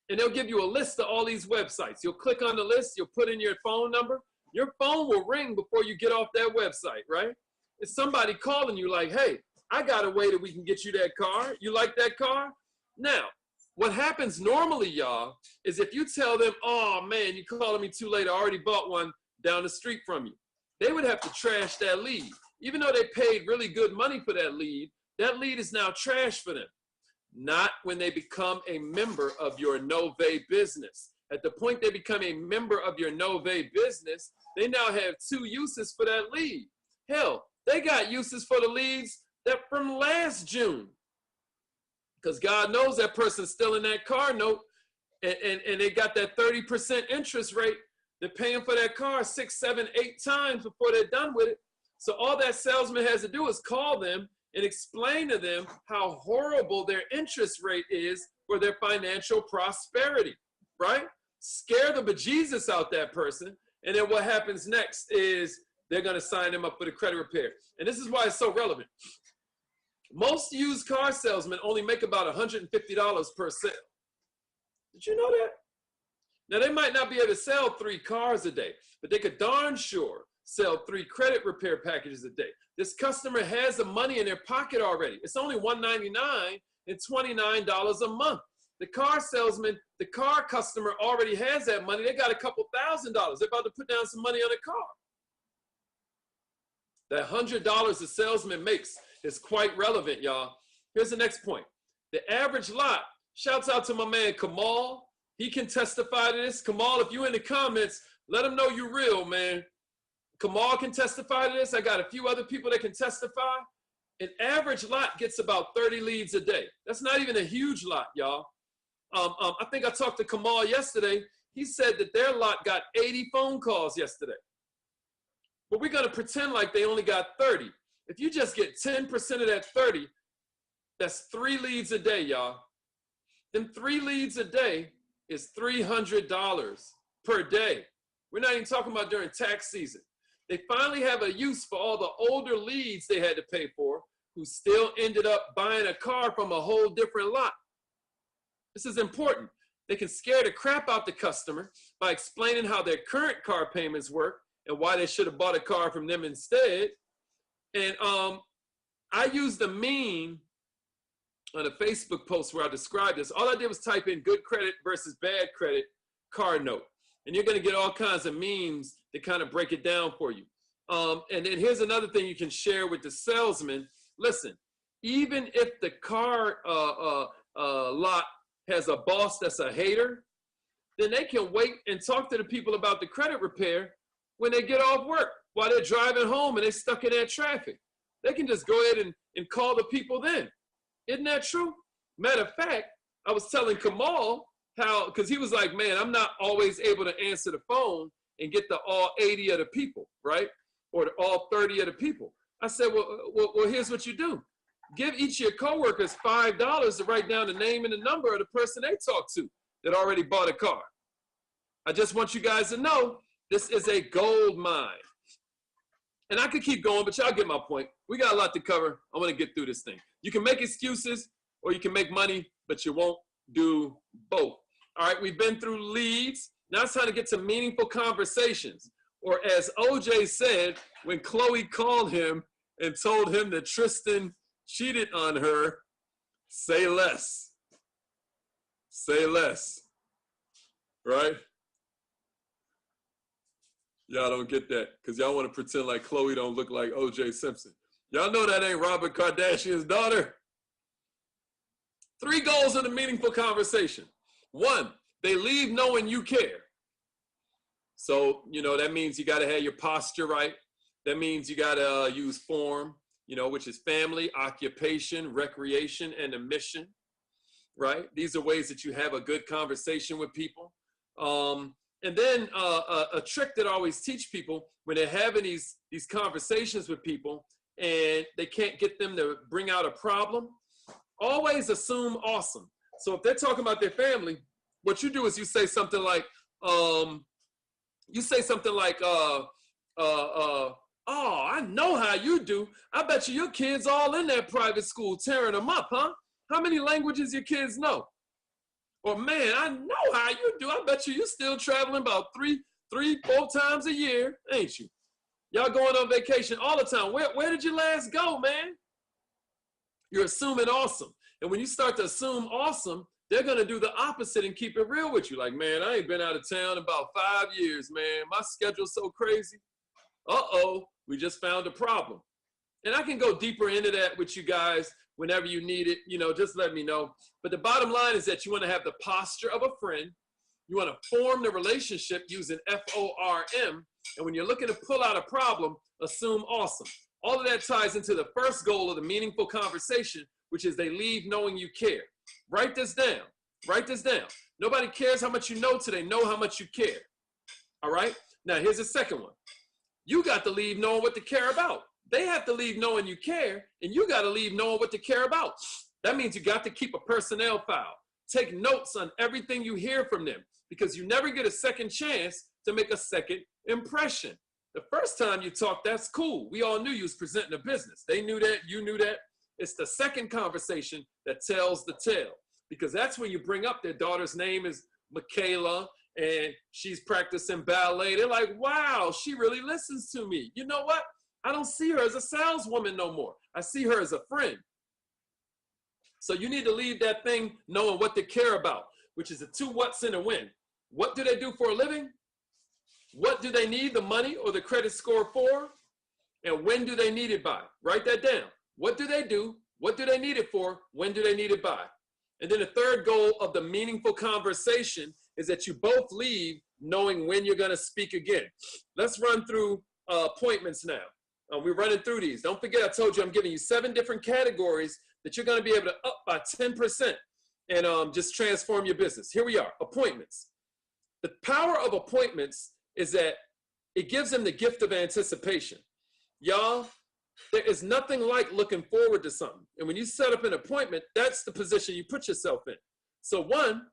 and they'll give you a list of all these websites. You'll click on the list, you'll put in your phone number. Your phone will ring before you get off that website, right? It's somebody calling you like, hey, I got a way that we can get you that car. You like that car? Now, what happens normally, y'all, is if you tell them, oh man, you're calling me too late, I already bought one down the street from you. They would have to trash that lead. Even though they paid really good money for that lead is now trash for them. Not when they become a member of your Nove business. At the point they become a member of your Nove business, they now have 2 uses for that lead. Hell, they got uses for the leads that from last June. Because God knows that person's still in that car note and they got that 30% interest rate. They're paying for that car 6, 7, 8 times before they're done with it. So all that salesman has to do is call them and explain to them how horrible their interest rate is for their financial prosperity, right? Scare the bejesus out that person. And then what happens next is they're going to sign them up for the credit repair. And this is why it's so relevant. Most used car salesmen only make about $150 per sale. Did you know that? Now, they might not be able to sell 3 cars a day, but they could darn sure sell 3 credit repair packages a day. This customer has the money in their pocket already. It's only $199 and $29 a month. The car salesman, the car customer already has that money. They got a couple $1,000. They're about to put down some money on a car. That $100 the salesman makes is quite relevant, y'all. Here's the next point. The average lot, shouts out to my man Kamal. He can testify to this. Kamal, if you in the comments, let him know you're real, man. Kamal can testify to this. I got a few other people that can testify. An average lot gets about 30 leads a day. That's not even a huge lot, y'all. I think I talked to Kamal yesterday. He said that their lot got 80 phone calls yesterday. But we're going to pretend like they only got 30. If you just get 10% of that 30, that's 3 leads a day, y'all. Then 3 leads a day is $300 per day. We're not even talking about during tax season. They finally have a use for all the older leads they had to pay for, who still ended up buying a car from a whole different lot. This is important. They can scare the crap out the customer by explaining how their current car payments work and why they should have bought a car from them instead. And I used a meme on a Facebook post where I described this. All I did was type in good credit versus bad credit car note. And you're going to get all kinds of memes that kind of break it down for you. And then here's another thing you can share with the salesman. Listen, even if the car lot has a boss that's a hater, then they can wait and talk to the people about the credit repair when they get off work, while they're driving home and they're stuck in that traffic. They can just go ahead and call the people then. Isn't that true? Matter of fact, I was telling Kamal how, because he was like, man, I'm not always able to answer the phone and get to all 80 of the people, right? Or all 30 of the people. I said, well, here's what you do. Give each of your coworkers $5 to write down the name and the number of the person they talked to that already bought a car. I just want you guys to know this is a gold mine. And I could keep going, but y'all get my point. We got a lot to cover. I want to get through this thing. You can make excuses or you can make money, but you won't do both. All right, we've been through leads. Now it's time to get to meaningful conversations. Or as OJ said, when Chloe called him and told him that Tristan cheated on her, say less. Say less. Right? Y'all don't get that because y'all want to pretend like Chloe don't look like OJ Simpson. Y'all know that ain't Robert Kardashian's daughter. 3 goals in a meaningful conversation. 1, they leave knowing you care. So, that means you got to have your posture right. That means you got to use form, which is family, occupation, recreation, and a mission, right? These are ways that you have a good conversation with people. And then a trick that I always teach people when they're having these conversations with people and they can't get them to bring out a problem, always assume awesome. So if they're talking about their family, what you do is you say something like, oh, I know how you do. I bet you your kids all in that private school tearing them up, huh? How many languages your kids know? Or, man, I know how you do. I bet you're still traveling about 4 times a year, ain't you? Y'all going on vacation all the time. Where did you last go, man? You're assuming awesome. And when you start to assume awesome, they're going to do the opposite and keep it real with you. Like, man, I ain't been out of town about 5 years, man. My schedule's so crazy. Uh-oh, we just found a problem. And I can go deeper into that with you guys whenever you need it. Just let me know. But the bottom line is that you want to have the posture of a friend. You want to form the relationship using FORM. And when you're looking to pull out a problem, assume awesome. All of that ties into the first goal of the meaningful conversation, which is they leave knowing you care. Write this down. Write this down. Nobody cares how much you know till they know how much you care. All right? Now, here's the second one. You got to leave knowing what to care about. They have to leave knowing you care, and you got to leave knowing what to care about. That means you got to keep a personnel file. Take notes on everything you hear from them because you never get a second chance to make a second impression. The first time you talk, that's cool. We all knew you was presenting a business. They knew that, you knew that. It's the second conversation that tells the tale because that's when you bring up their daughter's name is Michaela and she's practicing ballet. They're like, wow, she really listens to me. You know what? I don't see her as a saleswoman no more. I see her as a friend. So you need to leave that thing knowing what to care about, which is the 2 what's and a when. What do they do for a living? What do they need the money or the credit score for? And when do they need it by? Write that down. What do they do? What do they need it for? When do they need it by? And then the third goal of the meaningful conversation is that you both leave knowing when you're going to speak again. Let's run through appointments now. We're running through these. Don't forget, I told you I'm giving you 7 different categories that you're going to be able to up by 10% and just transform your business. Here we are, appointments. The power of appointments is that it gives them the gift of anticipation. Y'all, there is nothing like looking forward to something. And when you set up an appointment, that's the position you put yourself in. So 1,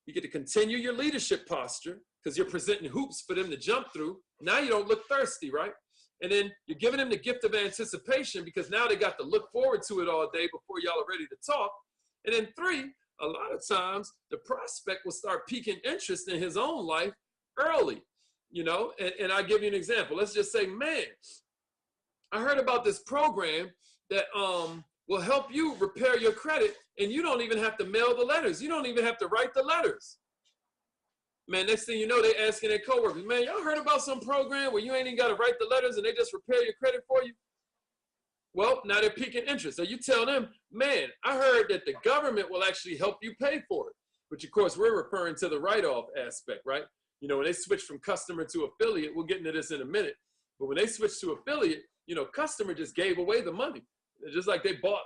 you get to continue your leadership posture because you're presenting hoops for them to jump through. Now you don't look thirsty, right? And then you're giving them the gift of anticipation because now they got to look forward to it all day before y'all are ready to talk. And then 3, a lot of times the prospect will start piquing interest in his own life early, and I'll give you an example. Let's just say, man, I heard about this program that will help you repair your credit and you don't even have to mail the letters. You don't even have to write the letters. Man, next thing you know, they're asking their coworkers, man, y'all heard about some program where you ain't even got to write the letters and they just repair your credit for you? Well, now they're piquing interest. So you tell them, man, I heard that the government will actually help you pay for it. which of course we're referring to the write-off aspect, right? You know, when they switch from customer to affiliate, we'll get into this in a minute, but when they switch to affiliate, you know, customer just gave away the money. It's just like they bought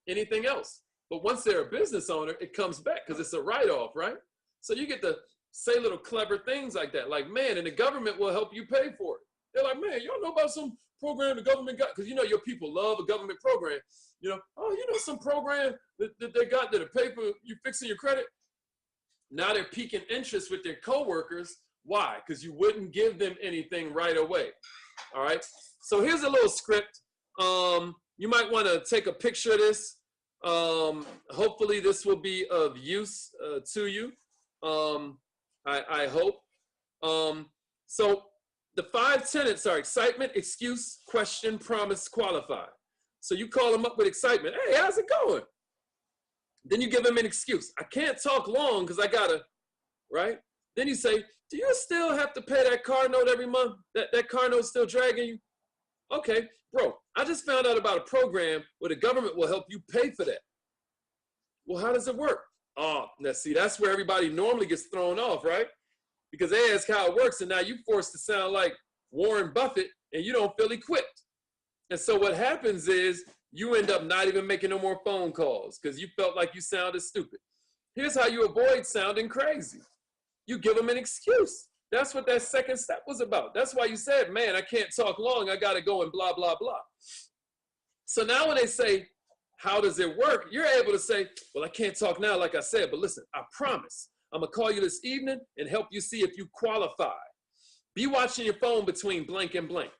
anything else. But once they're a business owner, it comes back because it's a write-off, right? So you get to say little clever things like that, like, man, and the government will help you pay for it. They're like, man, y'all know about some program the government got? Because you know your people love a government program. You know, oh, you know some program that they got that'll pay for you fixing your credit? Now they're piquing interest with their coworkers. Why? Because you wouldn't give them anything right away. All right. So here's a little script. You might want to take a picture of this. Hopefully this will be of use to you. I hope. So the 5 tenets are excitement, excuse, question, promise, qualify. So you call them up with excitement. Hey, how's it going? Then you give them an excuse. I can't talk long because I gotta, right? Then you say, do you still have to pay that car note every month? That car note's still dragging you? Okay, bro, I just found out about a program where the government will help you pay for that. Well, how does it work? Oh, now see, that's where everybody normally gets thrown off, right? Because they ask how it works, and now you're forced to sound like Warren Buffett, and you don't feel equipped. And so what happens is you end up not even making no more phone calls because you felt like you sounded stupid. Here's how you avoid sounding crazy. You give them an excuse. That's what that second step was about. That's why you said, man, I can't talk long. I got to go and blah, blah, blah. So now when they say, how does it work? You're able to say, well, I can't talk now, like I said, but listen, I promise I'm going to call you this evening and help you see if you qualify. Be watching your phone between blank and blank.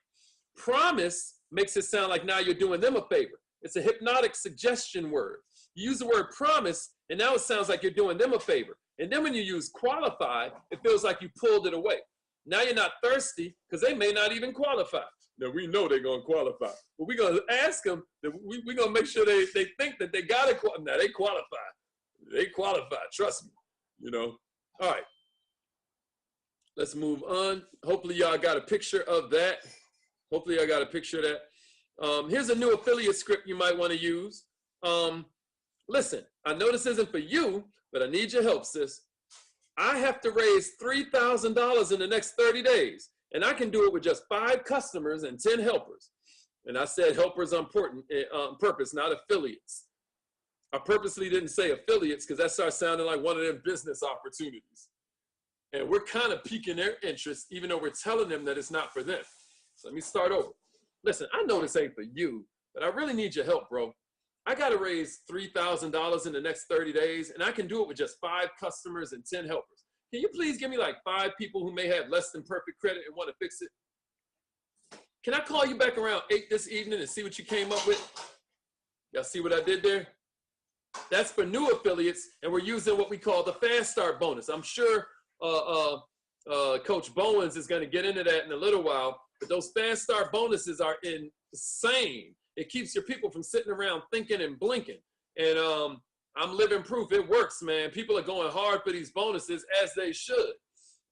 Promise makes it sound like now you're doing them a favor. It's a hypnotic suggestion word. You use the word promise, and now it sounds like you're doing them a favor. And then when you use qualify, it feels like you pulled it away. Now you're not thirsty because they may not even qualify. Now we know they're going to qualify, but we're going to ask them, that we're going to make sure they think that they got to qualify. Now they qualify. They qualify, trust me, you know. All right, let's move on. Hopefully y'all got a picture of that. Hopefully y'all got a picture of that. Here's a new affiliate script you might want to use. Listen, I know this isn't for you, but I need your help, sis. I have to raise $3,000 in the next 30 days, and I can do it with just 5 customers and 10 helpers. And I said helpers on purpose, not affiliates. I purposely didn't say affiliates because that starts sounding like one of them business opportunities. And we're kind of piquing their interest, even though we're telling them that it's not for them. So let me start over. Listen, I know this ain't for you, but I really need your help, bro. I got to raise $3,000 in the next 30 days, and I can do it with just 5 customers and 10 helpers. Can you please give me like 5 people who may have less than perfect credit and want to fix it? Can I call you back around 8 this evening and see what you came up with? Y'all see what I did there? That's for new affiliates, and we're using what we call the Fast Start bonus. I'm sure Coach Bowens is going to get into that in a little while, but those Fast Start bonuses are insane. It keeps your people from sitting around thinking and blinking. And I'm living proof it works, man. People are going hard for these bonuses as they should.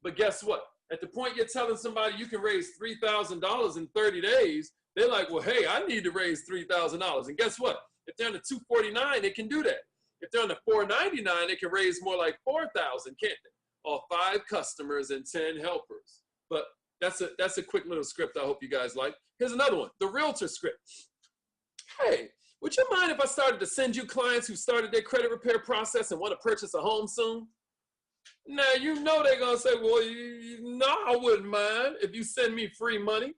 But guess what? At the point you're telling somebody you can raise $3,000 in 30 days, they're like, well, hey, I need to raise $3,000. And guess what? If they're on the $249, they can do that. If they're on the $499, they can raise more like $4,000, can't they? All 5 customers and 10 helpers. But that's a quick little script I hope you guys like. Here's another one, the realtor script. Hey, would you mind if I started to send you clients who started their credit repair process and want to purchase a home soon? Now, you know they're going to say, well, no, I wouldn't mind if you send me free money.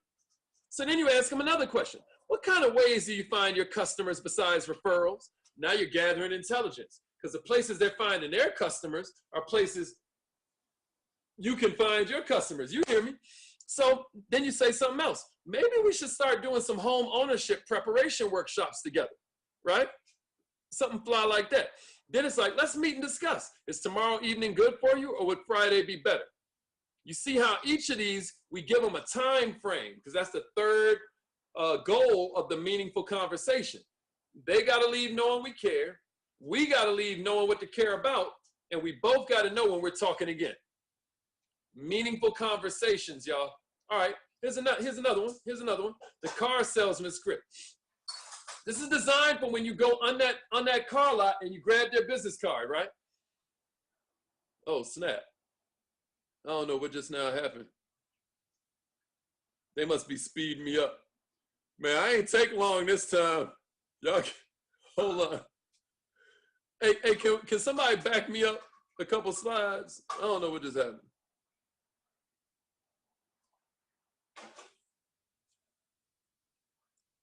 So then you ask them another question. What kind of ways do you find your customers besides referrals? Now you're gathering intelligence because the places they're finding their customers are places you can find your customers. You hear me? So then you say something else. Maybe we should start doing some home ownership preparation workshops together, right? Something fly like that. Then it's like, let's meet and discuss. Is tomorrow evening good for you, or would Friday be better? You see how each of these, we give them a time frame, because that's the third goal of the meaningful conversation. They got to leave knowing we care. We got to leave knowing what to care about. And we both got to know when we're talking again. Meaningful conversations, y'all. All right, here's another one. Here's another one. The car salesman script. This is designed for when you go on that car lot and you grab their business card, right? Oh, snap. I don't know what just now happened. They must be speeding me up. Man, I ain't take long this time. Y'all, hold on. Hey, can somebody back me up a couple slides? I don't know what just happened.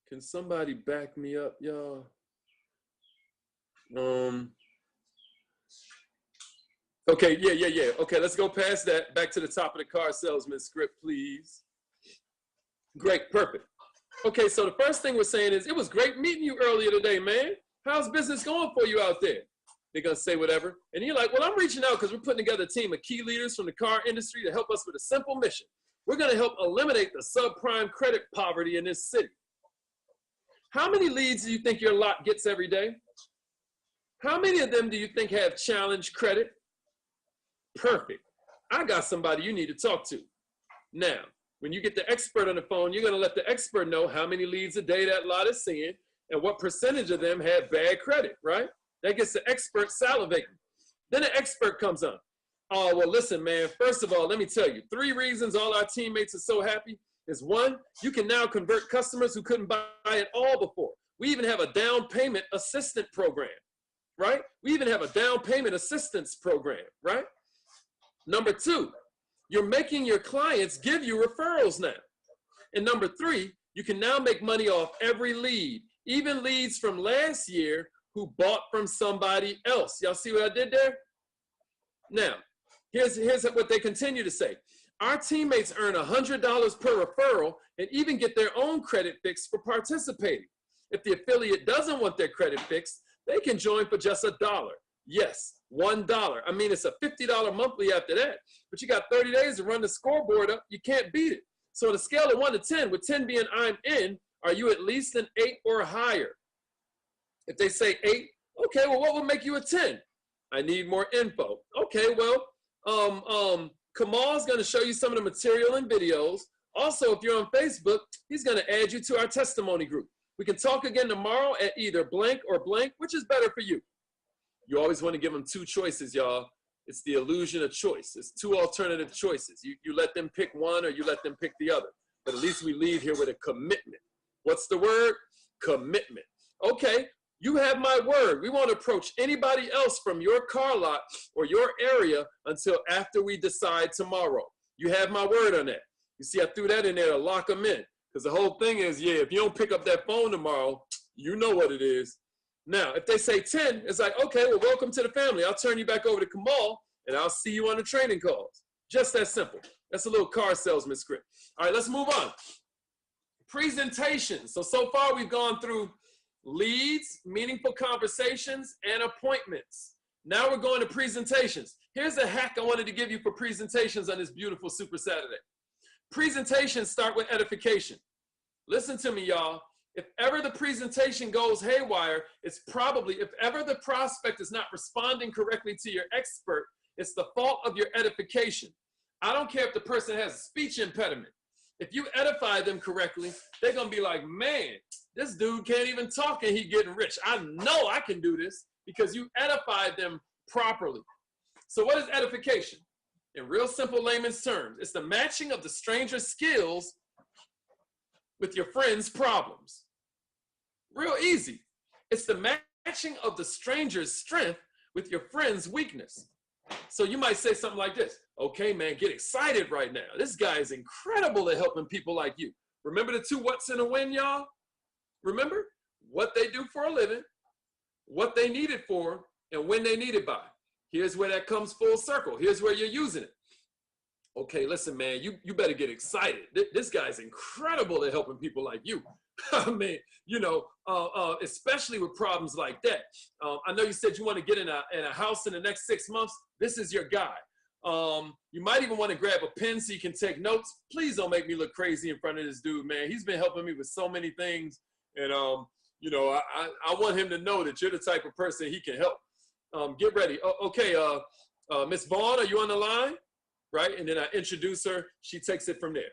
Can somebody back me up, y'all? Okay, yeah. Okay, let's go past that. Back to the top of the car salesman script, please. Great, perfect. Okay, so the first thing we're saying is, it was great meeting you earlier today, man. How's business going for you out there? They're gonna say whatever. And you're like, well, I'm reaching out because we're putting together a team of key leaders from the car industry to help us with a simple mission. We're gonna help eliminate the subprime credit poverty in this city. How many leads do you think your lot gets every day? How many of them do you think have challenged credit? Perfect. I got somebody you need to talk to. Now, when you get the expert on the phone, you're gonna let the expert know how many leads a day that lot is seeing and what percentage of them have bad credit, right? That gets the expert salivating. Then the expert comes on. Oh, well, listen, man, first of all, let me tell you, 3 reasons all our teammates are so happy is 1, you can now convert customers who couldn't buy it all before. We even have a down payment assistant program, right? We even have a down payment assistance program, right? Number 2, you're making your clients give you referrals now. And number 3, you can now make money off every lead, even leads from last year who bought from somebody else. Y'all see what I did there? Now, here's what they continue to say. Our teammates earn $100 per referral and even get their own credit fixed for participating. If the affiliate doesn't want their credit fixed, they can join for just $1. Yes, $1. I mean, it's a $50 monthly after that, but you got 30 days to run the scoreboard up. You can't beat it. So on a scale of 1 to 10, with 10 being I'm in, are you at least an 8 or higher? If they say 8, okay, well, what would make you a 10? I need more info. Okay, well, Kamal's gonna show you some of the material and videos. Also, if you're on Facebook, he's gonna add you to our testimony group. We can talk again tomorrow at either blank or blank, which is better for you. You always want to give them 2 choices, y'all. It's the illusion of choice. It's 2 alternative choices. You let them pick one or you let them pick the other. But at least we leave here with a commitment. What's the word? Commitment. Okay, you have my word. We won't approach anybody else from your car lot or your area until after we decide tomorrow. You have my word on that. You see, I threw that in there to lock them in. Because the whole thing is, yeah, if you don't pick up that phone tomorrow, you know what it is. Now, if they say 10, it's like, okay, well, welcome to the family. I'll turn you back over to Kamal, and I'll see you on the training calls. Just that simple. That's a little car salesman script. All right, let's move on. Presentations. So far, we've gone through leads, meaningful conversations, and appointments. Now we're going to presentations. Here's a hack I wanted to give you for presentations on this beautiful Super Saturday. Presentations start with edification. Listen to me, y'all. If ever the presentation goes haywire, it's probably, if ever the prospect is not responding correctly to your expert, it's the fault of your edification. I don't care if the person has a speech impediment. If you edify them correctly, they're gonna be like, man, this dude can't even talk and he getting rich. I know I can do this because you edified them properly. So what is edification? In real simple layman's terms, it's the matching of the stranger's skills with your friend's problems. Real easy. It's the matching of the stranger's strength with your friend's weakness. So you might say something like this. Okay, man, get excited right now. This guy is incredible at helping people like you. Remember the 2 what's in a win, y'all? Remember what they do for a living, what they need it for, and when they need it by. Here's where that comes full circle. Here's where you're using it. Okay, listen, man, you better get excited. This guy's incredible at helping people like you. I mean, you know, especially with problems like that. I know you said you want to get in a house in the next 6 months. This is your guy. You might even want to grab a pen so you can take notes. Please don't make me look crazy in front of this dude, man. He's been helping me with so many things. And, you know, I want him to know that you're the type of person he can help. Get ready. Okay, Miss Vaughn, are you on the line? Right? And then I introduce her. She takes it from there.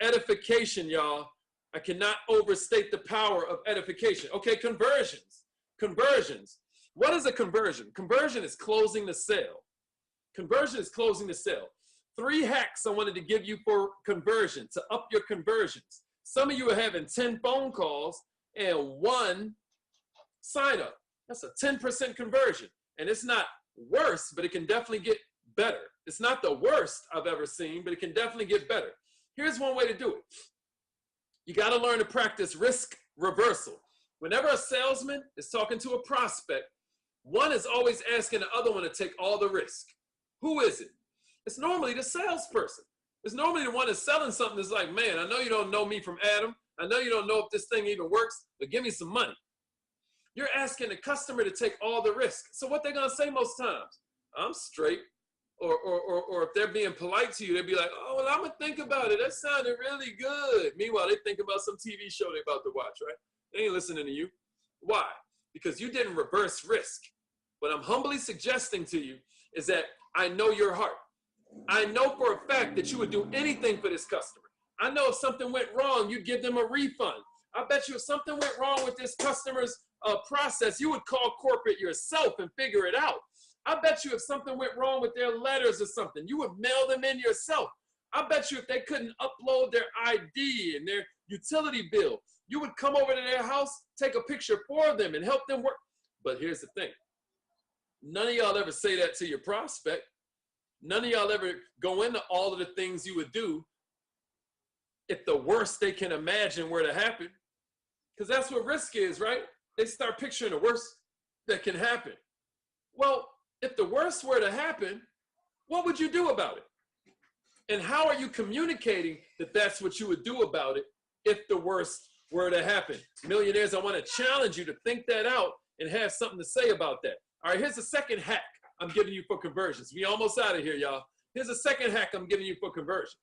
Edification, y'all. I cannot overstate the power of edification. Okay, conversions. Conversions. What is a conversion? Conversion is closing the sale. Conversion is closing the sale. 3 hacks I wanted to give you for conversion, to up your conversions. Some of you are having 10 phone calls and 1 sign up. That's a 10% conversion. And it's not worse, but it can definitely get better. It's not the worst I've ever seen, but it can definitely get better. Here's one way to do it. You got to learn to practice risk reversal. Whenever a salesman is talking to a prospect, one is always asking the other one to take all the risk. Who is it? It's normally the salesperson. It's normally the one that's selling something that's like, man, I know you don't know me from Adam. I know you don't know if this thing even works, but give me some money. You're asking the customer to take all the risk. So what they're going to say most times, I'm straight. Or if they're being polite to you, they'd be like, oh, well, I'm going to think about it. That sounded really good. Meanwhile, they think about some TV show they're about to watch, right? They ain't listening to you. Why? Because you didn't reverse risk. What I'm humbly suggesting to you is that I know your heart. I know for a fact that you would do anything for this customer. I know if something went wrong, you'd give them a refund. I bet you if something went wrong with this customer's process, you would call corporate yourself and figure it out. I bet you if something went wrong with their letters or something, you would mail them in yourself. I bet you if they couldn't upload their ID and their utility bill, you would come over to their house, take a picture for them and help them work. But here's the thing. None of y'all ever say that to your prospect. None of y'all ever go into all of the things you would do if the worst they can imagine were to happen. Because that's what risk is, right? They start picturing the worst that can happen. Well, if the worst were to happen, what would you do about it? And how are you communicating that that's what you would do about it if the worst were to happen? Millionaires, I want to challenge you to think that out and have something to say about that. All right, here's the second hack I'm giving you for conversions. We almost out of here, y'all. Here's a second hack I'm giving you for conversions.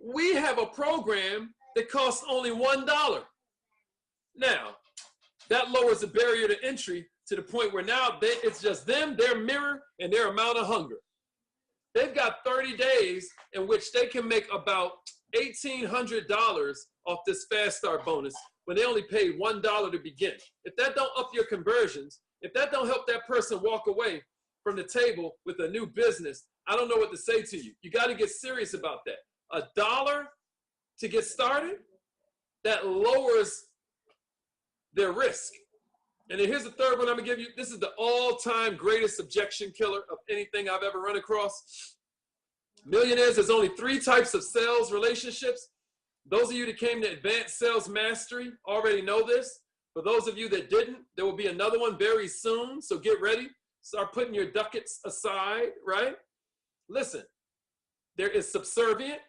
We have a program that costs only $1. Now, that lowers the barrier to entry to the point where now it's just them, their mirror, and their amount of hunger. They've got 30 days in which they can make about $1,800 off this Fast Start bonus when they only paid $1 to begin. If that don't up your conversions, if that don't help that person walk away from the table with a new business, I don't know what to say to you. You got to get serious about that. $1 to get started, that lowers their risk. And then here's the third one I'm gonna give you. This is the all-time greatest objection killer of anything I've ever run across. Millionaires, there's only 3 types of sales relationships. Those of you that came to Advanced Sales Mastery already know this. For those of you that didn't, there will be another one very soon, so get ready. Start putting your ducats aside, right? Listen, there is subservient,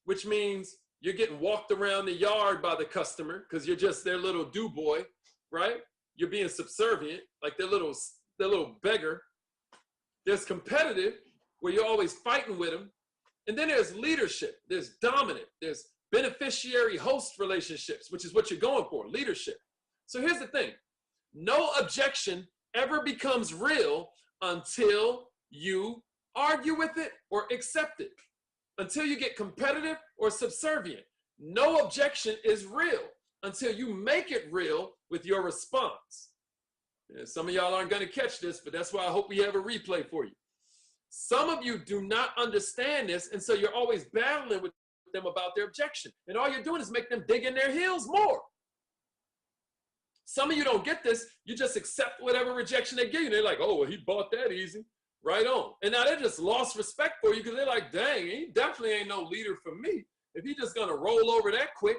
which means you're getting walked around the yard by the customer because you're just their little do-boy, right? You're being subservient, like their little beggar. There's competitive, where you're always fighting with them. And then there's leadership, there's dominant, there's beneficiary-host relationships, which is what you're going for, leadership. So here's the thing. No objection ever becomes real until you argue with it or accept it. Until you get competitive or subservient. No objection is real until you make it real with your response. And some of y'all aren't going to catch this, but that's why I hope we have a replay for you. Some of you do not understand this, and so you're always battling with them about their objection. And all you're doing is make them dig in their heels more. Some of you don't get this. You just accept whatever rejection they give you. They're like, oh, well, he bought that easy. Right on. And now they just lost respect for you because they're like, dang, he definitely ain't no leader for me. If he's just going to roll over that quick,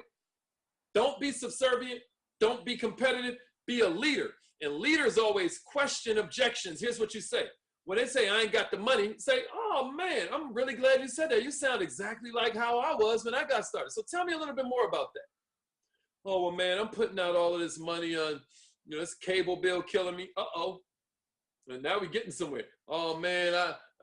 don't be subservient. Don't be competitive. Be a leader. And leaders always question objections. Here's what you say. When they say, I ain't got the money, say, oh, man, I'm really glad you said that. You sound exactly like how I was when I got started. So tell me a little bit more about that. Oh, well, man, I'm putting out all of this money on, this cable bill killing me. Uh-oh. And now we're getting somewhere. Oh, man,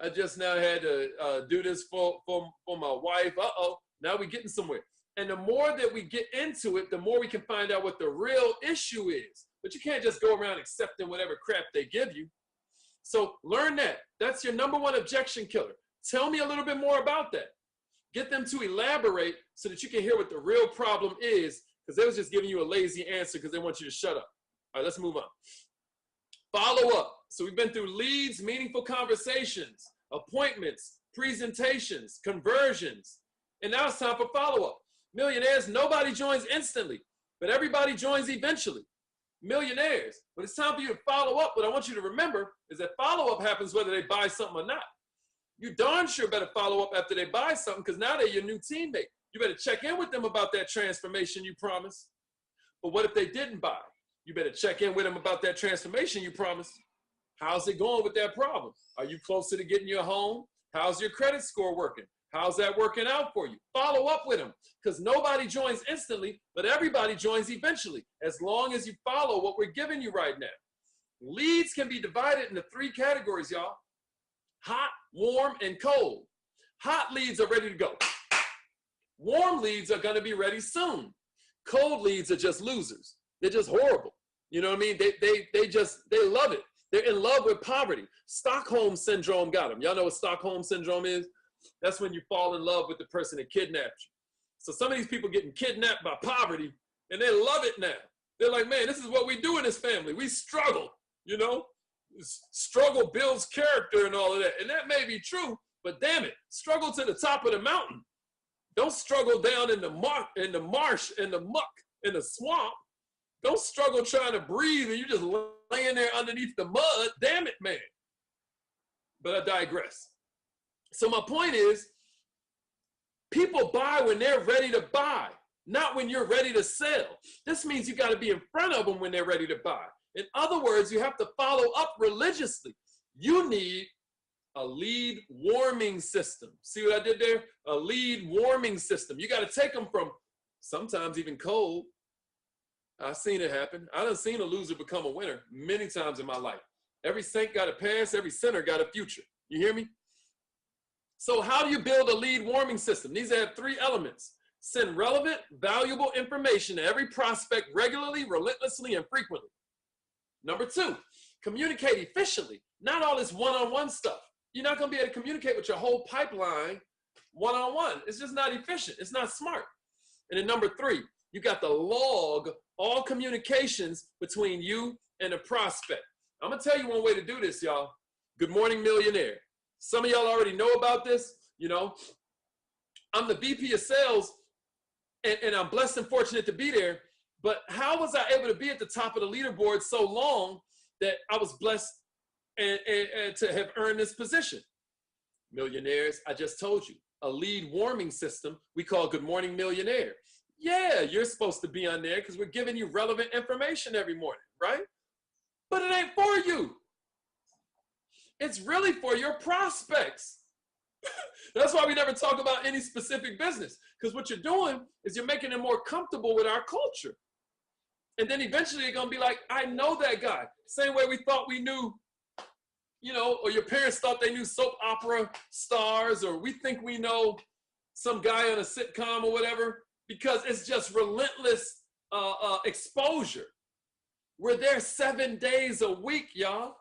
I just now had to do this for my wife. Uh-oh. Now we're getting somewhere. And the more that we get into it, the more we can find out what the real issue is. But you can't just go around accepting whatever crap they give you. So learn that. That's your number one objection killer. Tell me a little bit more about that. Get them to elaborate so that you can hear what the real problem is, because they was just giving you a lazy answer because they want you to shut up. All right, let's move on. Follow up. So we've been through leads, meaningful conversations, appointments, presentations, conversions, and now it's time for follow-up. Millionaires, nobody joins instantly, but everybody joins eventually. Millionaires, but it's time for you to follow up. What I want you to remember is that follow-up happens whether they buy something or not. You darn sure better follow up after they buy something, because now they're your new teammate. You better check in with them about that transformation you promised. But what if they didn't buy? You better check in with them about that transformation you promised. How's it going with that problem? Are you closer to getting your home? How's your credit score working? How's that working out for you? Follow up with them, because nobody joins instantly, but everybody joins eventually, as long as you follow what we're giving you right now. Leads can be divided into 3 categories, y'all. Hot, warm, and cold. Hot leads are ready to go. Warm leads are going to be ready soon. Cold leads are just losers. They're just horrible. You know what I mean? They love it. They're in love with poverty. Stockholm syndrome got them. Y'all know what Stockholm syndrome is? That's when you fall in love with the person that kidnapped you. So some of these people getting kidnapped by poverty, and they love it now. They're like, man, this is what we do in this family. We struggle, you know? Struggle builds character and all of that. And that may be true, but damn it, struggle to the top of the mountain. Don't struggle down in the marsh, in the muck, in the swamp. Don't struggle trying to breathe and you just laying there underneath the mud. Damn it, man. But I digress. So my point is, people buy when they're ready to buy, not when you're ready to sell. This means you got to be in front of them when they're ready to buy. In other words, you have to follow up religiously. You need a lead warming system. See what I did there? A lead warming system. You got to take them from sometimes even cold. I've seen it happen. I done seen a loser become a winner many times in my life. Every saint got a past, every sinner got a future. You hear me? So how do you build a lead warming system? These have 3 elements. Send relevant, valuable information to every prospect regularly, relentlessly, and frequently. Number 2, communicate efficiently. Not all this one-on-one stuff. You're not going to be able to communicate with your whole pipeline one-on-one. It's just not efficient. It's not smart. And then number 3, you got to log all communications between you and the prospect. I'm going to tell you one way to do this, y'all. Good Morning Millionaire. Some of y'all already know about this. You know, I'm the VP of sales, and I'm blessed and fortunate to be there. But how was I able to be at the top of the leaderboard so long that I was blessed and to have earned this position? Millionaires, I just told you, a lead warming system we call Good Morning Millionaire. Yeah, you're supposed to be on there because we're giving you relevant information every morning, right? But it ain't for you. It's really for your prospects. That's why we never talk about any specific business, because what you're doing is you're making them more comfortable with our culture. And then eventually you're going to be like, I know that guy. Same way we thought we knew, you know, or your parents thought they knew soap opera stars, or we think we know some guy on a sitcom or whatever, because it's just relentless exposure. We're there 7 days a week, y'all.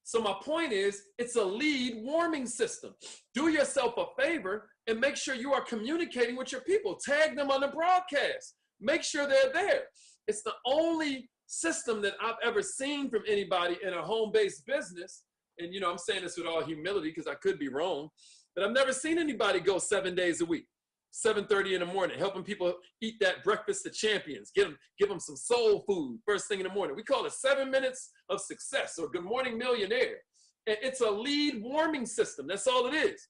So my point is, it's a lead warming system. Do yourself a favor and make sure you are communicating with your people. Tag them on the broadcast. Make sure they're there. It's the only system that I've ever seen from anybody in a home-based business. And, you know, I'm saying this with all humility because I could be wrong, but I've never seen anybody go 7 days a week, 7:30 in the morning, helping people eat that breakfast of champions, give them some soul food first thing in the morning. We call it 7 minutes of success, or Good Morning Millionaire. And it's a lead warming system. That's all it is.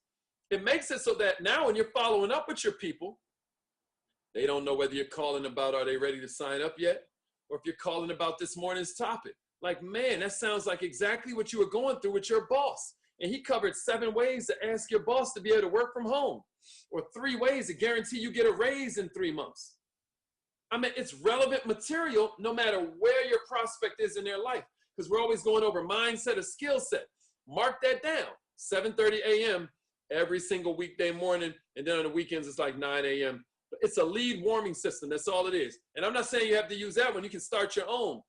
It makes it so that now when you're following up with your people, they don't know whether you're calling about, are they ready to sign up yet? Or if you're calling about this morning's topic. Like, man, that sounds like exactly what you were going through with your boss. And he covered 7 ways to ask your boss to be able to work from home, or 3 ways to guarantee you get a raise in 3 months. I mean, it's relevant material no matter where your prospect is in their life, because we're always going over mindset or skill set. Mark that down, 7:30 a.m. every single weekday morning, and then on the weekends it's like 9 a.m. It's a lead warming system. That's all it is. And I'm not saying you have to use that one. You can start your own.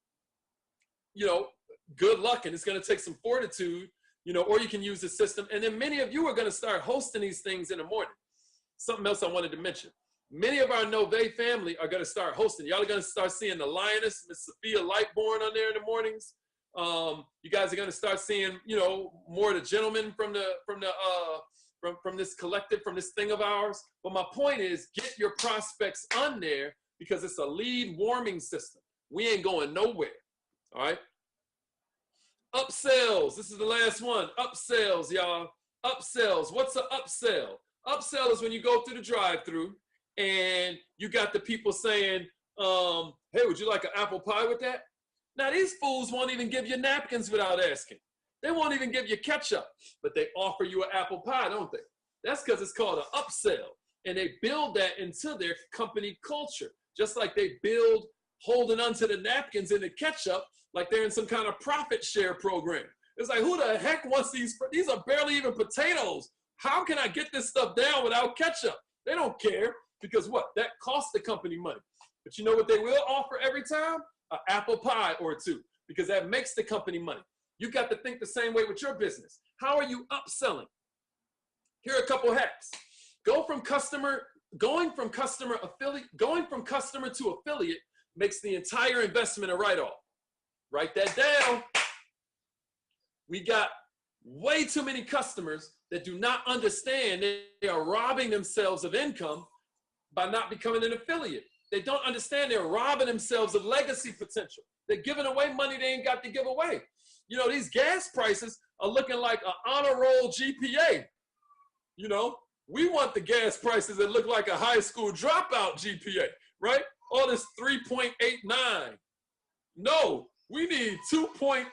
You know, good luck, and it's going to take some fortitude, you know, or you can use the system. And then many of you are going to start hosting these things in the morning. Something else I wanted to mention. Many of our Nove family are going to start hosting. Y'all are going to start seeing the Lioness, Miss Sophia Lightborn on there in the mornings. You guys are going to start seeing, you know, more of the gentlemen from this collective, from this thing of ours. But my point is, get your prospects on there because it's a lead warming system. We ain't going nowhere. All right. Upsells. This is the last one. Upsells, y'all. Upsells. What's an upsell? Upsell is when you go through the drive-through and you got the people saying, hey, would you like an apple pie with that? Now, these fools won't even give you napkins without asking. They won't even give you ketchup, but they offer you an apple pie, don't they? That's because it's called an upsell. And they build that into their company culture, just like they build holding onto the napkins and the ketchup like they're in some kind of profit share program. It's like, who the heck wants these? These are barely even potatoes. How can I get this stuff down without ketchup? They don't care because what? That costs the company money. But you know what they will offer every time? An apple pie or two, because that makes the company money. You got to think the same way with your business. How are you upselling? Here are a couple hacks. Going from customer to affiliate makes the entire investment a write-off. Write that down. We got way too many customers that do not understand they are robbing themselves of income by not becoming an affiliate. They don't understand they're robbing themselves of legacy potential. They're giving away money they ain't got to give away. You know, these gas prices are looking like an honor roll GPA. You know, we want the gas prices that look like a high school dropout GPA, right? All this 3.89. No, we need 2.3,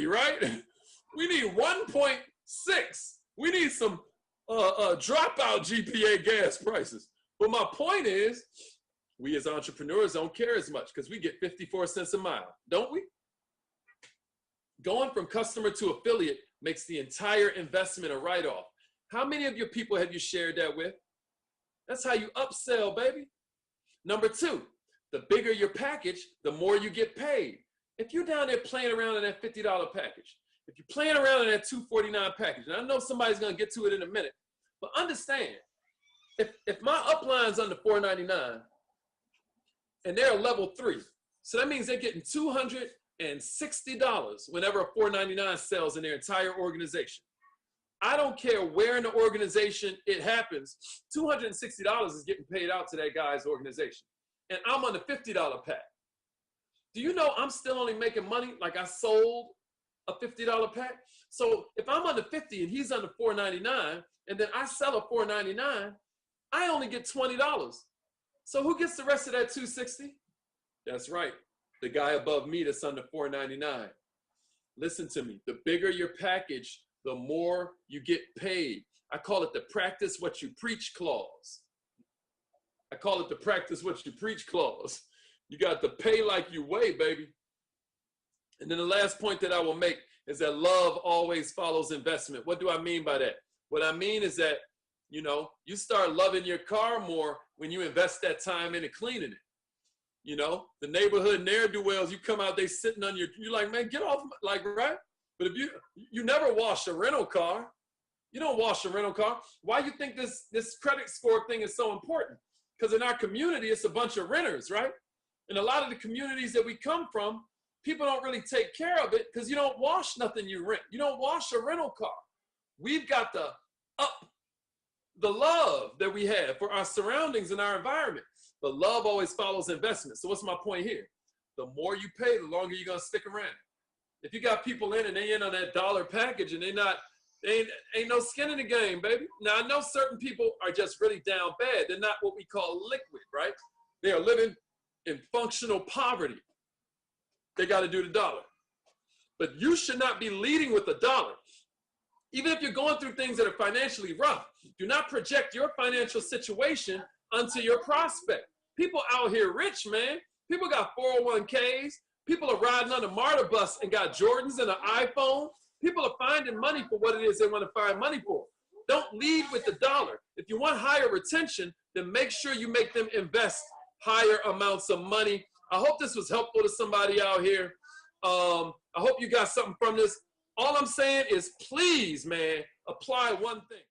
right? We need 1.6. We need some dropout GPA gas prices. But my point is, we as entrepreneurs don't care as much because we get 54 cents a mile, don't we? Going from customer to affiliate makes the entire investment a write-off. How many of your people have you shared that with? That's how you upsell, baby. Number two, the bigger your package, the more you get paid. If you're down there playing around in that $50 package, if you're playing around in that $249 package, and I know somebody's going to get to it in a minute, but understand, if my upline's under $499 and they're a level 3, so that means they're getting $260 whenever a $499 sells in their entire organization. I don't care where in the organization it happens, $260 is getting paid out to that guy's organization. And I'm on the $50 pack. Do you know I'm still only making money like I sold a $50 pack? So if I'm under 50 and he's under $499, and then I sell a $499, I only get $20. So who gets the rest of that $260? That's right, the guy above me that's under $499. Listen to me, the bigger your package, the more you get paid. I call it the practice what you preach clause. I call it the practice what you preach clause. You got to pay like you weigh, baby. And then the last point that I will make is that love always follows investment. What do I mean by that? What I mean is that, you know, you start loving your car more when you invest that time into cleaning it. You know, the neighborhood ne'er-do-wells, you come out, they sitting on you're like, man, get off, like, right? But if you never wash a rental car, you don't wash a rental car. Why you think this credit score thing is so important? Because in our community, it's a bunch of renters, right? And a lot of the communities that we come from, people don't really take care of it because you don't wash nothing you rent. You don't wash a rental car. We've got to up the love that we have for our surroundings and our environment. But love always follows investment. So what's my point here? The more you pay, the longer you're going to stick around. If you got people in and they in on that dollar package and they ain't no skin in the game, baby. Now, I know certain people are just really down bad. They're not what we call liquid, right? They are living in functional poverty. They got to do the dollar. But you should not be leading with the dollar. Even if you're going through things that are financially rough, do not project your financial situation onto your prospect. People out here rich, man. People got 401ks. People are riding on a MARTA bus and got Jordans and an iPhone. People are finding money for what it is they want to find money for. Don't lead with the dollar. If you want higher retention, then make sure you make them invest higher amounts of money. I hope this was helpful to somebody out here. I hope you got something from this. All I'm saying is please, man, apply one thing.